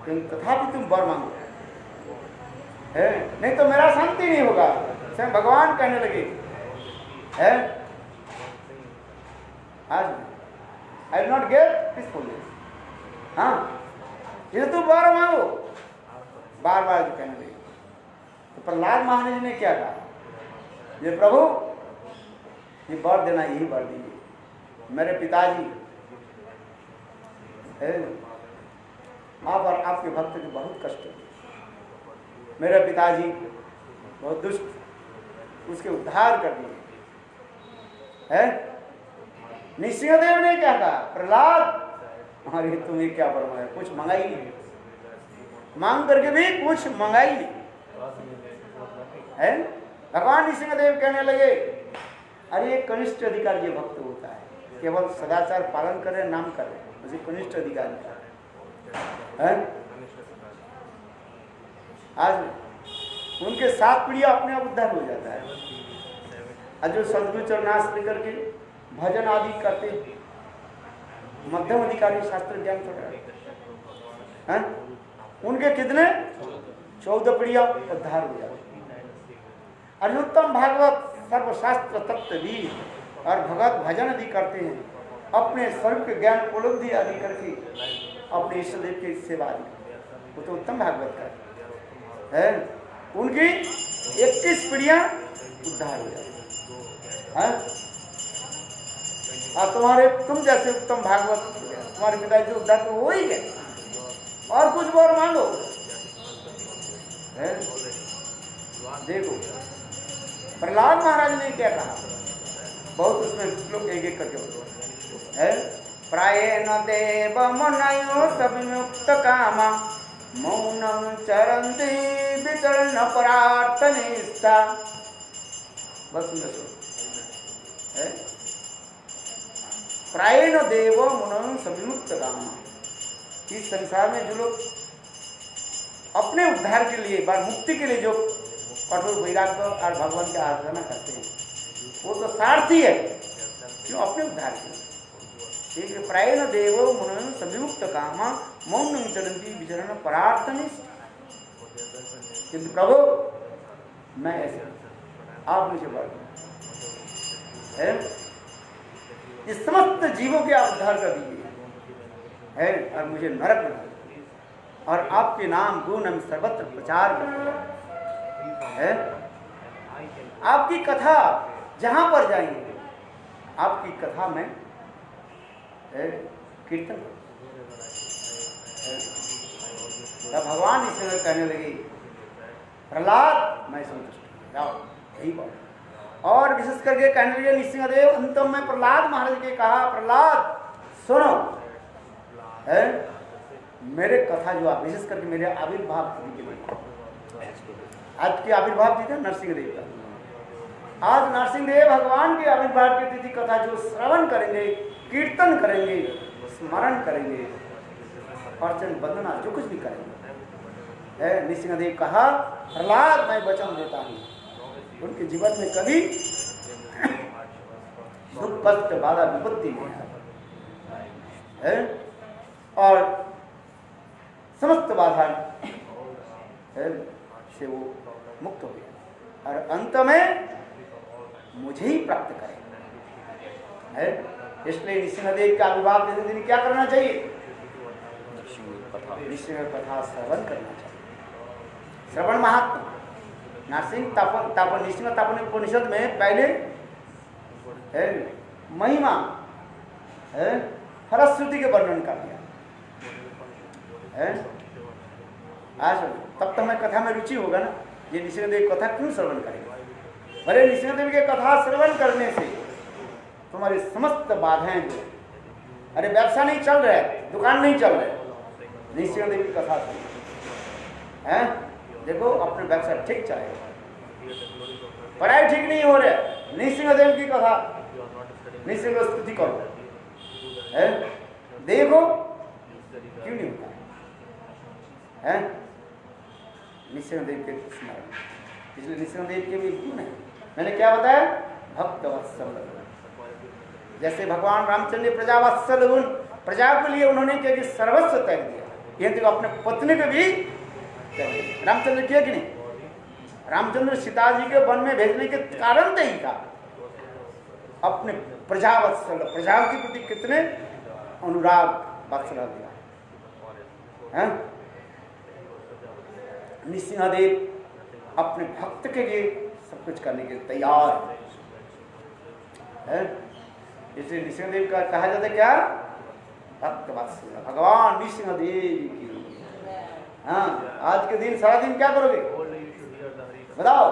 A: किंतु तथापि तुम वर मांगो है, नहीं तो मेरा शांति नहीं होगा। स्वयं भगवान कहने लगे है आज I will not gate peacefulness. हाँ, ये तुम वर मांगो, बार बार जो कहने लगे। तो प्रहलाद महाराज ने क्या कहा, ये प्रभु ये वर देना, यही वर दीजिए। मेरे पिताजी आप और आपके भक्त को बहुत कष्ट दिए, मेरे पिताजी बहुत दुष्ट, उसके उद्धार कर दिए है। नृसिंहदेव ने क्या कहा, प्रहलाद अरे तुम्हें क्या फरमाया, कुछ मंगाई नहीं, मांग करके भी कुछ मंगाई नहीं है। भगवान नृसिंहदेव कहने लगे अरे एक कनिष्ठ अधिकारी ये भक्त होता है, केवल सदाचार पालन करे नाम करे, उसे कनिष्ठ अधिकारी है। आज उनके 7 पीढ़ियां अपने आप उद्धार हो जाता है। आज जो सदगुरु चरणाश्रय लेकर के भजन आदि करते, मध्यम अधिकारी शास्त्र ज्ञान छोटा है, उनके कितने 14 पीढ़ियां उद्धार हो जाते। अनुत्तम भागवत सर्वशास्त्र तत्वविद और भगवत भजन आदि करते हैं, अपने स्वरूप के ज्ञान उपलब्धि आदि करके अपने इष्ट देव की सेवा आदि, वो तो उत्तम भागवत का है। उनकी 21 पीढ़ियां उद्धार हो जाती है। और तुम जैसे उत्तम भागवत तुम्हारे पिताजी से उद्धार तो हो ही गए, और कुछ और मांगो। देखो प्रहलाद महाराज ने क्या कहा, बहुत उसमें श्लोक एक एक करके है। प्रायेण देव मुनयो सविमुक्त कामा मौनम चरन्ति वितरण प्रार्थनिष्ठा। बस है प्रायेण देव मुनयो सविमुक्त कामा। इस संसार में जो लोग अपने उद्धार के लिए, मुक्ति के लिए जो कठोर वैराग्य और भगवान की आराधना करते हैं, वो तो सारथी है, क्यों? अपने उद्धार के लिए। ठीक है, प्रायेण देवो मुनयो सविमुक्त कामा मौनम चरन्ति विचरण प्रार्थनिष्ठा। किंतु प्रभु मैं ऐसे, आप मुझे बता है, इस समस्त जीवों के आप उद्धार कर दीजिए है, और मुझे नरक बना दीजिए, और आपके नाम गुण सर्वत्र प्रचार है। आपकी कथा जहां पर जाएंगे, आपकी कथा में कीर्तन। भगवान इस समय कहने लगे, प्रहलाद मैं संतुष्ट जाओ, यही बात। और विशेष करके कहने लगे नृसिंहदेव अंतम में प्रहलाद महाराज के कहा, प्रहलाद सुनो है, मेरे कथा जो आप, विशेष करके मेरे आविर्भाव तिथि के लिए, आज की आविर्भाव तिथि है नरसिंहदेव का। आज नरसिंहदेव भगवान के आविर्भाव की तिथि कथा जो श्रवण करेंगे, कीर्तन करेंगे, स्मरण करेंगे, अर्चन वंदना जो कुछ भी करेंगे, नृसिंहदेव कहा प्रहलाद मैं वचन देता हूँ, उनके जीवन में कभी दुख कष्ट बाधा विपत्ति नहीं है, और समस्त बाधा से वो मुक्त हो गया, और अंत में मुझे ही प्राप्त करेगा है। इसलिए नृसिंहदेव का आविर्भाव देने दिन क्या करना चाहिए? नृसिंह कथा श्रवण करना चाहिए। श्रवण महात्मा नृसिंह तापन उपनिषद में पहले है महिमा है फलश्रुति के वर्णन कर दिया है। आज तब तो हमें कथा में रुचि होगा ना, ये नृसिंहदेव कथा क्यों श्रवण करेगा? भले नृसिंहदेव के कथा श्रवण करने से तुम्हारी समस्त बाधाएं जो, अरे व्यवसाय नहीं चल रहा है, दुकान नहीं चल रहा है, नृसिंहदेव की कथा सुनो है, देखो अपने व्यवसाय ठीक चलेगा। पढ़ाई ठीक नहीं हो रहा है, नृसिंहदेव की कथा, नृसिंह स्तुति करो है, देखो क्यों नहीं होता है नृसिंहदेव के स्मरण। इसलिए नृसिंहदेव के भी गुण है। मैंने क्या बताया? भक्त वत्सल। जैसे भगवान रामचंद्र प्रजा वत्सल गुण, प्रजा के लिए उन्होंने क्या कि सर्वस्व त्याग दिया, ये तो अपने पत्नी को भी रामचंद्र किया कि नहीं? रामचंद्र सीता जी के वन में भेजने के कारण तो ही था, अपने प्रजा वत्सल, प्रजा के प्रति कितने अनुराग वत्सल दिया है। नृसिंहदेव अपने भक्त के लिए सब कुछ करने के लिए तैयार है। इसलिए नृसिंहदेव का कहा जाता है क्या? भक्त वत्सल भगवान नृसिंहदेव की। हाँ, आज के दिन सारा दिन क्या करोगे बताओ?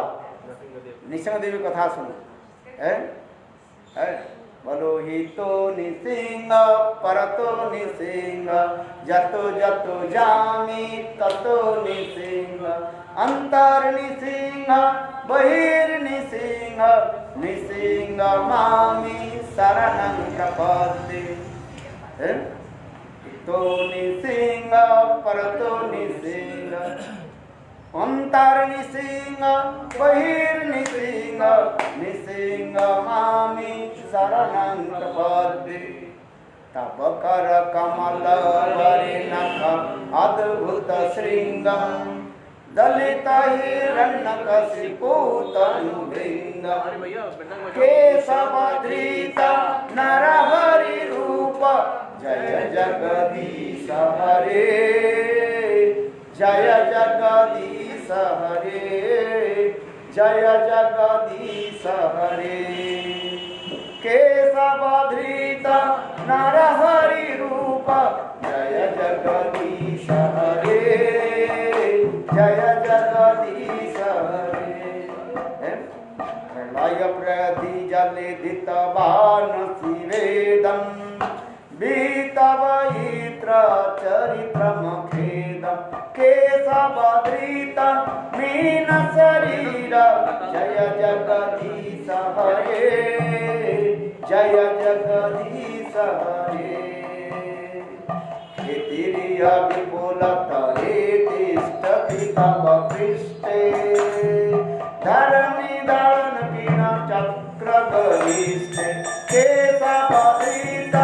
A: नृसिंहदेव की कथा सुनो है। बोलो ही तो नृसिंह परतो नृसिंह, जतो जतो जामी ततो नृसिंह, अंतर नृसिंह बहिर नृसिंह, नृसिंह मामी शरणं प्रपद्ये। तो नृसिंह परतो नृसिंह, अंतर नृसिंह बहिर नृसिंह, नृसिंह मामी शरणं प्रपद्ये। तब कर कमल वरिनख अद्भुत श्रृंगं, दलित हिरण्यकशिपु तनुभृंगं, केशवधृत नरहरि रूप, जय जगदीश हरे, जय जगदीश हरे। जय जगदीश हरे केशवधृत नरहरि रूप जय जगदीश हरे जय जगदीश हरे प्रलय प्रधिजलित बाणशिवेदं बीतवयित्र चरित्रमखेदं केशवधृत मीनशरीर जय जगदीश हरे जय जगदीश हरे तिरिय विपुलतरे तिष्ठति तव पृष्ठे धरणि दान विना चक्र गरिष्ठे केशवधृत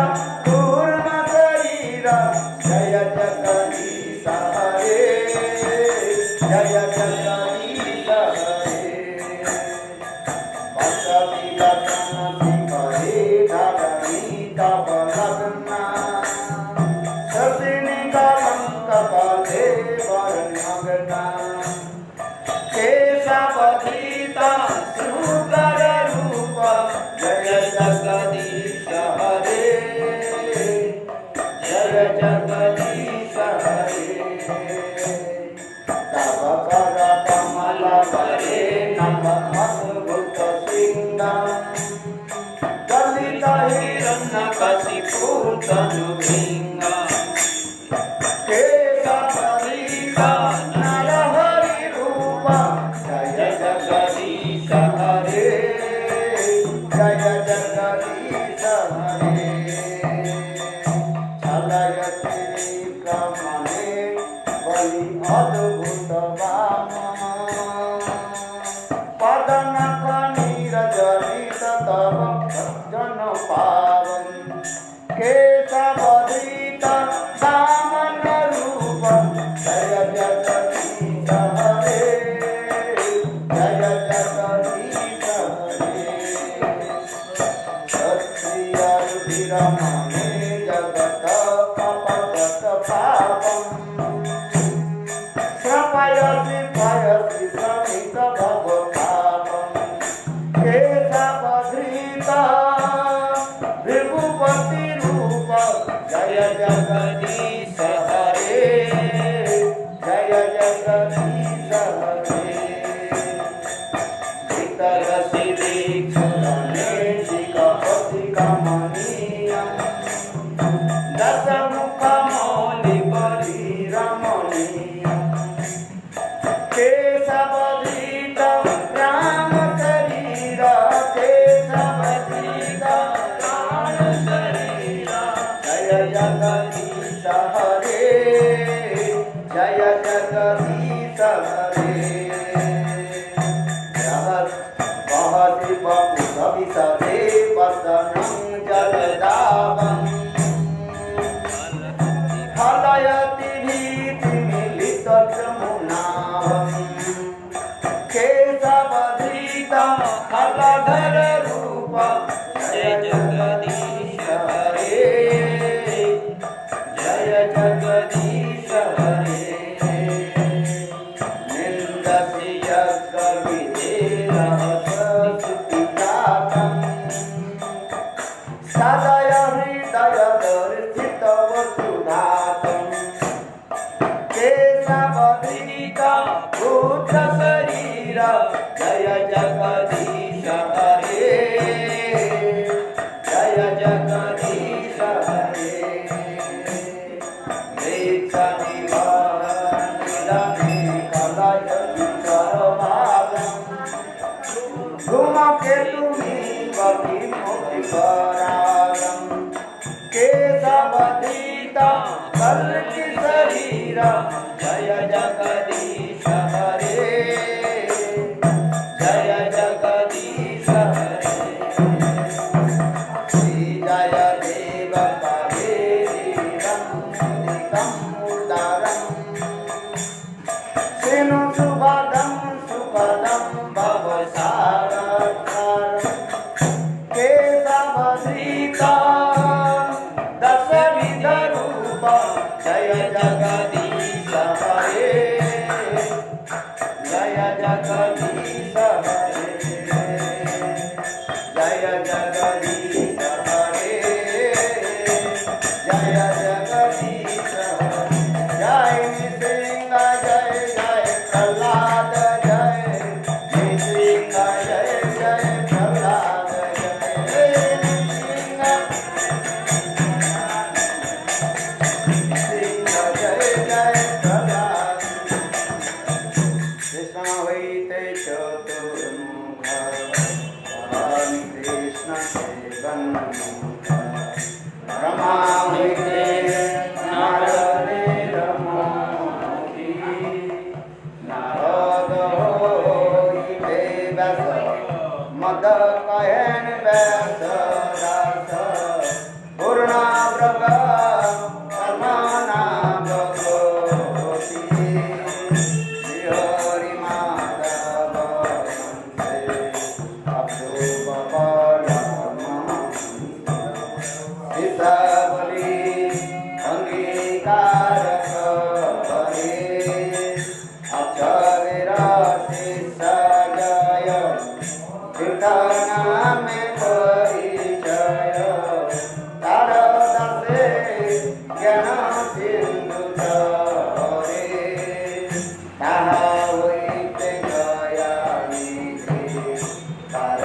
A: पूर्ण शरीर जय जगदीश हरे जय जगदीश हरे पशविलसन शिखरे धरणि तव लग्ना शशिनि कलंक पदे वर्णगना केशवधृत सुकर रूप जय जगदीश हरे जय जगदीश हरे तव कर कमल करे नभ अद्भुत सिंह दलित हिरण्यकशिपु तनु भृंग केशवधृत नरहरि रूप जय जगदीश हरे जय जगदीश हरे चलयति विक्रमणे बलि अद्भुत वाम पदनख नीरजनित तव जन पावन केशवधृत दामन रूप जय जगदीश हरे जय जगदीश हरे क्षत्रिय रुधिरमणे जगत कपटक पापं श्रपयसि पयसि श्रमित भवतापं केशवधृत विभुपति रूप जय जगदीश हरे जय जगदीश हरे भीतरसि वीक्षणे शिखपति कमनीयं दशमुखमौलिबलिरमणीयं केशवधृत राम शरीर केशवधृत प्राण शरीर जय जगदीश हरे जय जगदीश हरे बहति बपुध विशदे वसनं जलदावं हलयति भीतिमिलित जमुनावं केशवधृत हलधर रूप जय जगदीश हरे जय जगदीश हरे निन्दसि यज्ञविधेरहसस्तुतिजातं सदय हृदय दर्शित वसुधातं केशवधृत भूत शरीर जय जगदीश हरे जय जगदीश हरे केशवधृत कल्कि शरीर जय जगदीश हरे जय जगदीश हरे श्री जय देव कवेरीरं मुदितं उदरं श्रीनु सुभदं सुपदं भवसागरं केशवधृत दशविध रूप जय जगदीश हरे जगदीश हरे, जय जगदीश हरे, जय जगदीश हरे, जय नृसिंह जय जय प्रहलाद जय नृसिंह जय जय प्रहलाद जय नृसिंह जय जय प्रहलाद। कृष्ण वैते चतुर्मुख कृष्ण सेवन्मुख ब्रह्मा वैते नारदेर मोहि नारद होइते व्यास मद कहन व्यास दास पूर्ण ब्रह्म कर्मणा भगवती हरि माधव वंदे सीताबली अंगीकार करे अक्षर शिष्य जय कीर्तन में परिचय तार दासे ज्ञान सिंधु धरे ताहा होइते गया निधि तार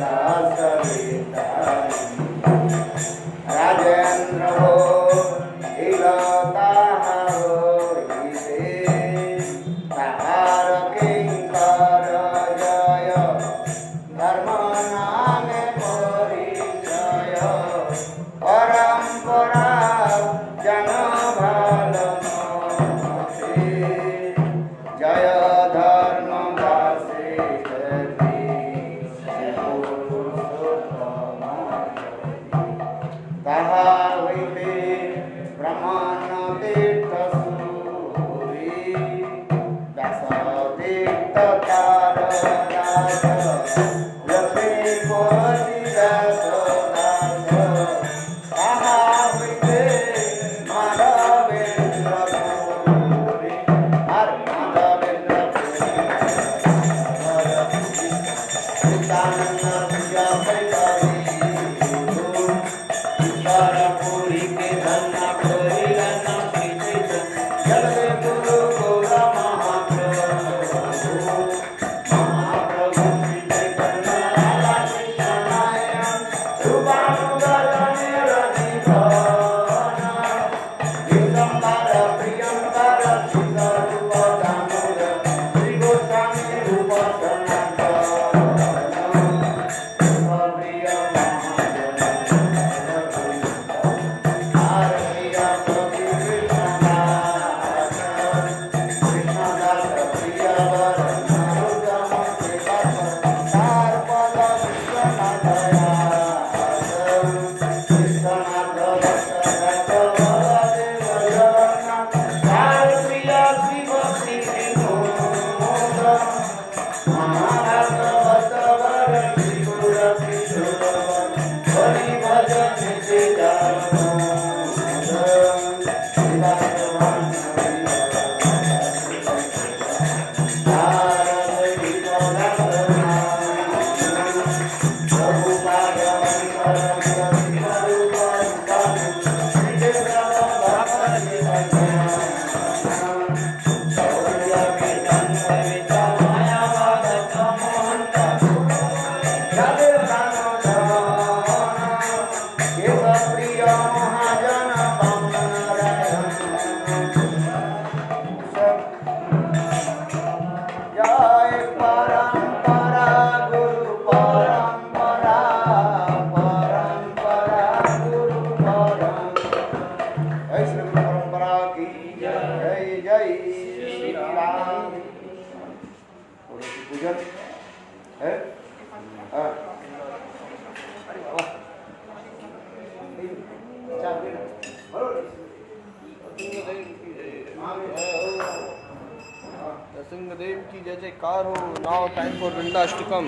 A: दास विदाई राजेंद्र हो इलता होइते ताहार किंकर जय धर्म नामे परिचय परंपरा जन भाल मते जय धर्म दासे ताहा होइते ब्रह्मण तीर्थ सूरी व्यास तीर्थ तार राज लक्ष्मीपति दास दास ताहा होइते माधवेन्द्र पुरी हर माधवेन्द्र पुरी चित्तानंद पूजा परिवारी पुरी के धन्ना पुरी रन्ना सीते जगदे गुरु गोरा महाप्रभु महाप्रभु सीते कन्ना राधा कृष्ण नारायण सुबानुगल निरधिपन दिगंबर प्रियंकर श्रीरूप दामोदर श्री गोस्वामी रूप सनातन प्रिय
C: नृसिंहदेव की जय जयकार हो। Now time for Vrindashtakam.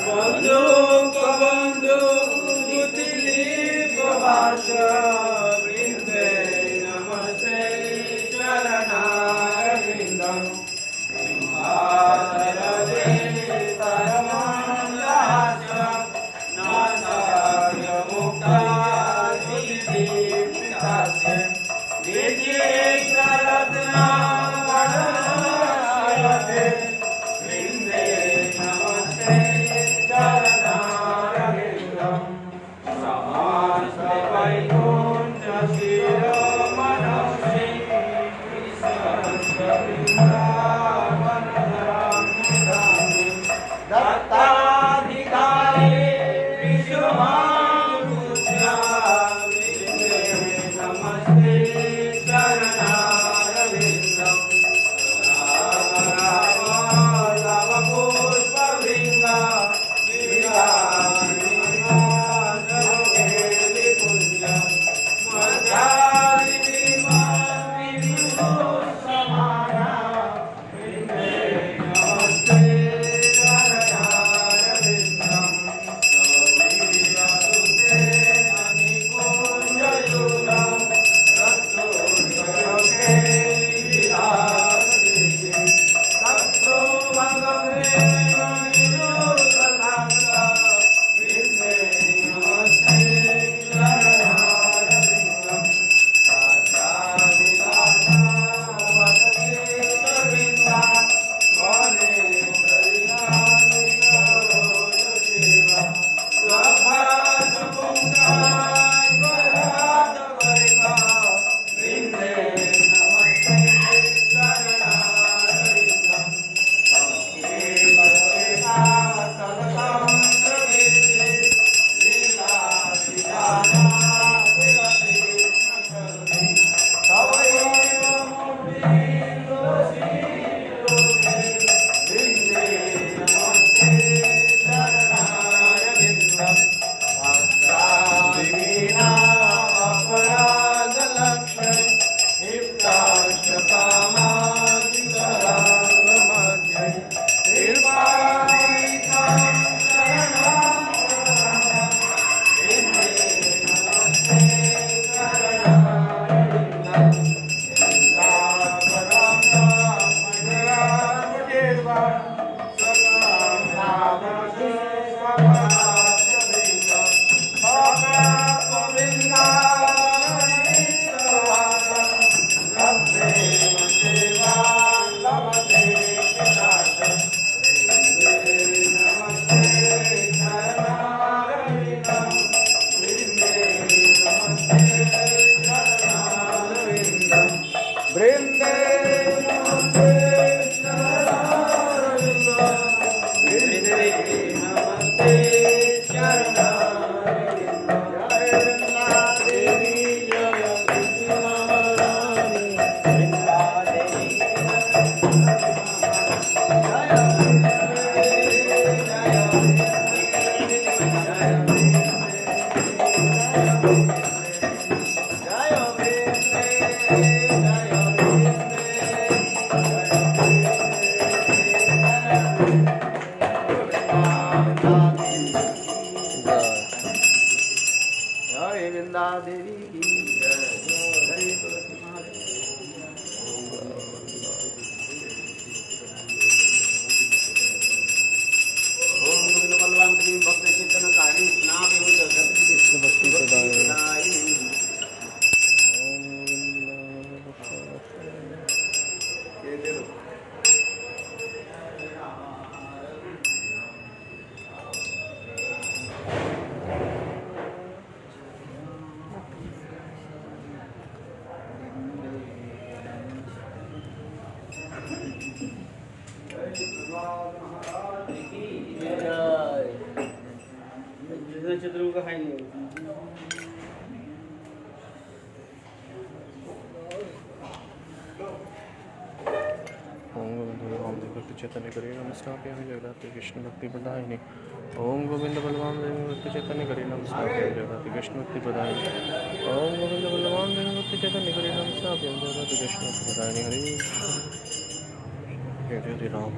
D: बंधु
C: वृंदे नमस्ते चरणारविन्दं सिंहासनदे परमानन्दाच नासाय मुक्तादिदीपितास्य विचित्ररत्नावडनायते वृंदे नमस्ते चरणारविन्दं
B: चित्रों का खाई नहीं चैतन्य करेगा नमस्कार जगदाते कृष्ण भक्ति प्रदायिनी ओम गोविंद बलवान देव भक्ति चैतन्य करे नमस्कार जगदाते कृष्ण भक्ति प्रदायिनी ओम गोविंद बलवान देव भक्ति चैतन्य करे नमस्कार जगदाते कृष्ण भक्ति प्रदायिनी Hare Hare Ram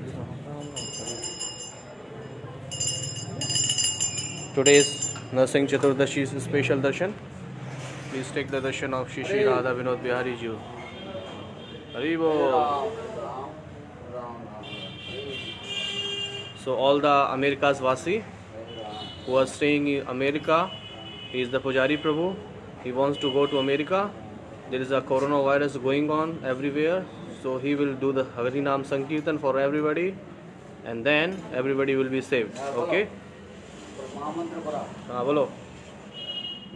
B: Today is Narsingh Chaturdashi special darshan. Please take the darshan of Shri Shri Radha Vinod Bihari Ji. Hari Bol. So all the America's Vasi who are staying in America, he is the Pujari Prabhu. He wants to go to America. There is a coronavirus going on everywhere, so he will do the Harinam Sankirtan for everybody, and then everybody will be saved. Okay?
A: महामंत्र पढ़ा
B: हाँ बोलो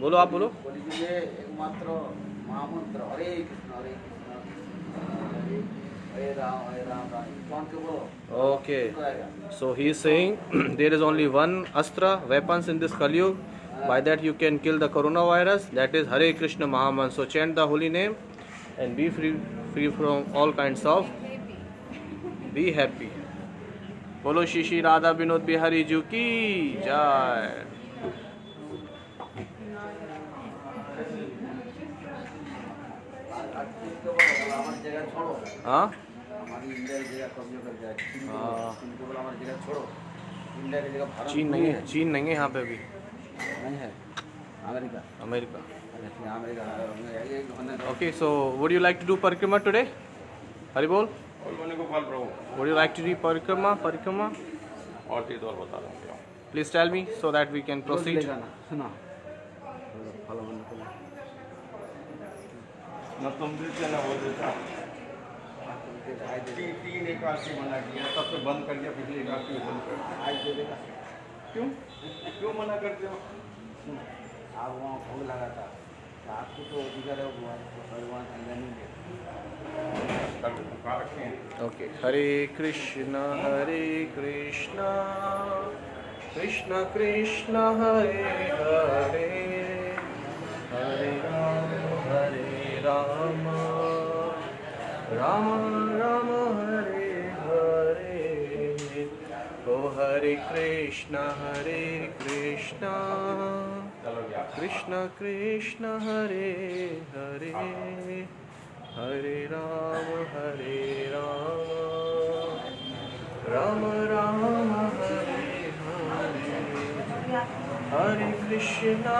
B: बोलो आप बोलो.
A: बोलिए एकमात्र महामंत्र हरे कृष्ण हरे राम राम कौन के बोलो.
B: Okay. So he is saying there is only one astra, weapons in this Kali Yuga. By that you can kill the coronavirus. That is Hare Krishna Mahamantra. So chant the holy name and be free from all kinds of. Be happy. Bolo Shri Shri Radha Vinod Bihari Ji ki jai.
A: हमारी जगह छोड़ो.
B: हाँ
A: हमारी India की जगह कब्जा कर जाए.
B: हाँ.
A: इनको बोला हमारी जगह छोड़ो. इंडिया की जगह भारत
B: चीन नहीं है, चीन नहीं है यहाँ पे अभी.
A: नहीं है. America.
B: America.
A: America.
B: Okay, so would you like to do parikrama today? Hari bol.
C: Gopal Prabhu
B: Would you like to do parikrama?
C: और चीज और बता रहा हूँ.
B: Please tell me so that we can proceed.
A: सुना फॉलो करने के लिए
C: न तुम देते ना वो देता. तीन एकादशी मना किया, तब से बंद कर दिया. पिछली एकादशी बंद कर दिया.
A: आज दे देगा.
C: क्यों मना करते हो?
A: आप वहाँ भोग लगा था. आपको तो अधिकार है भगवान अंदर नहीं दे.
B: Okay. Hare Krishna, Krishna Krishna, Hare Hare, Hare Rama, Rama Rama, Hare Hare. Oh Hare Krishna, Krishna Krishna, Hare Hare, Hare Rama, Rama Rama, Hare Hare. Hare Krishna,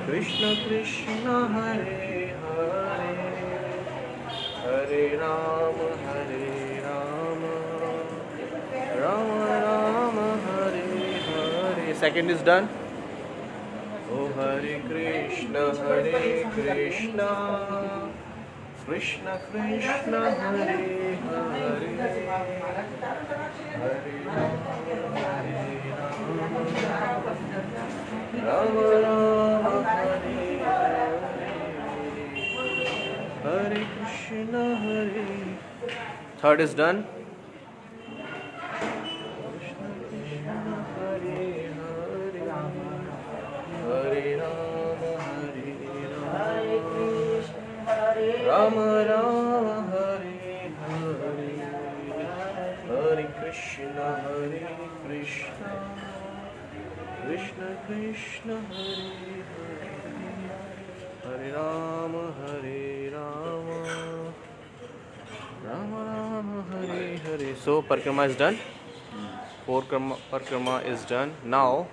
B: Krishna Krishna, Hare Hare, Hare Rama, Rama Rama, Hare Hare. Second is done. Oh Hare Krishna, Krishna Krishna, Hare Hare, Hare Rama, Rama Hare Hare, Hare Krishna, Hare. Third is done. Rama Rama, Hare Hare, Hare Krishna, Krishna Krishna, Hare Hare, Hare Rama, Rama Rama, Hare Hare. So parikrama is done. Four parikrama is done. Now,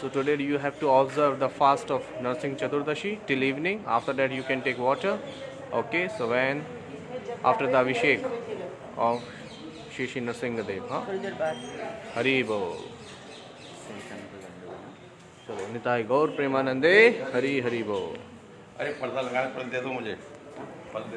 B: so today you have to observe the fast of Narsingh Chaturdashi till evening. After that you can take water. Okay, so when after the Abhishek of Shri Shri Narsingh Dev, Hari Bol. चलो निताई गौर प्रेमानंदे, हरि हरि बोल.
C: अरे पर्दा लगाने पर दे दो मुझे. पर्दे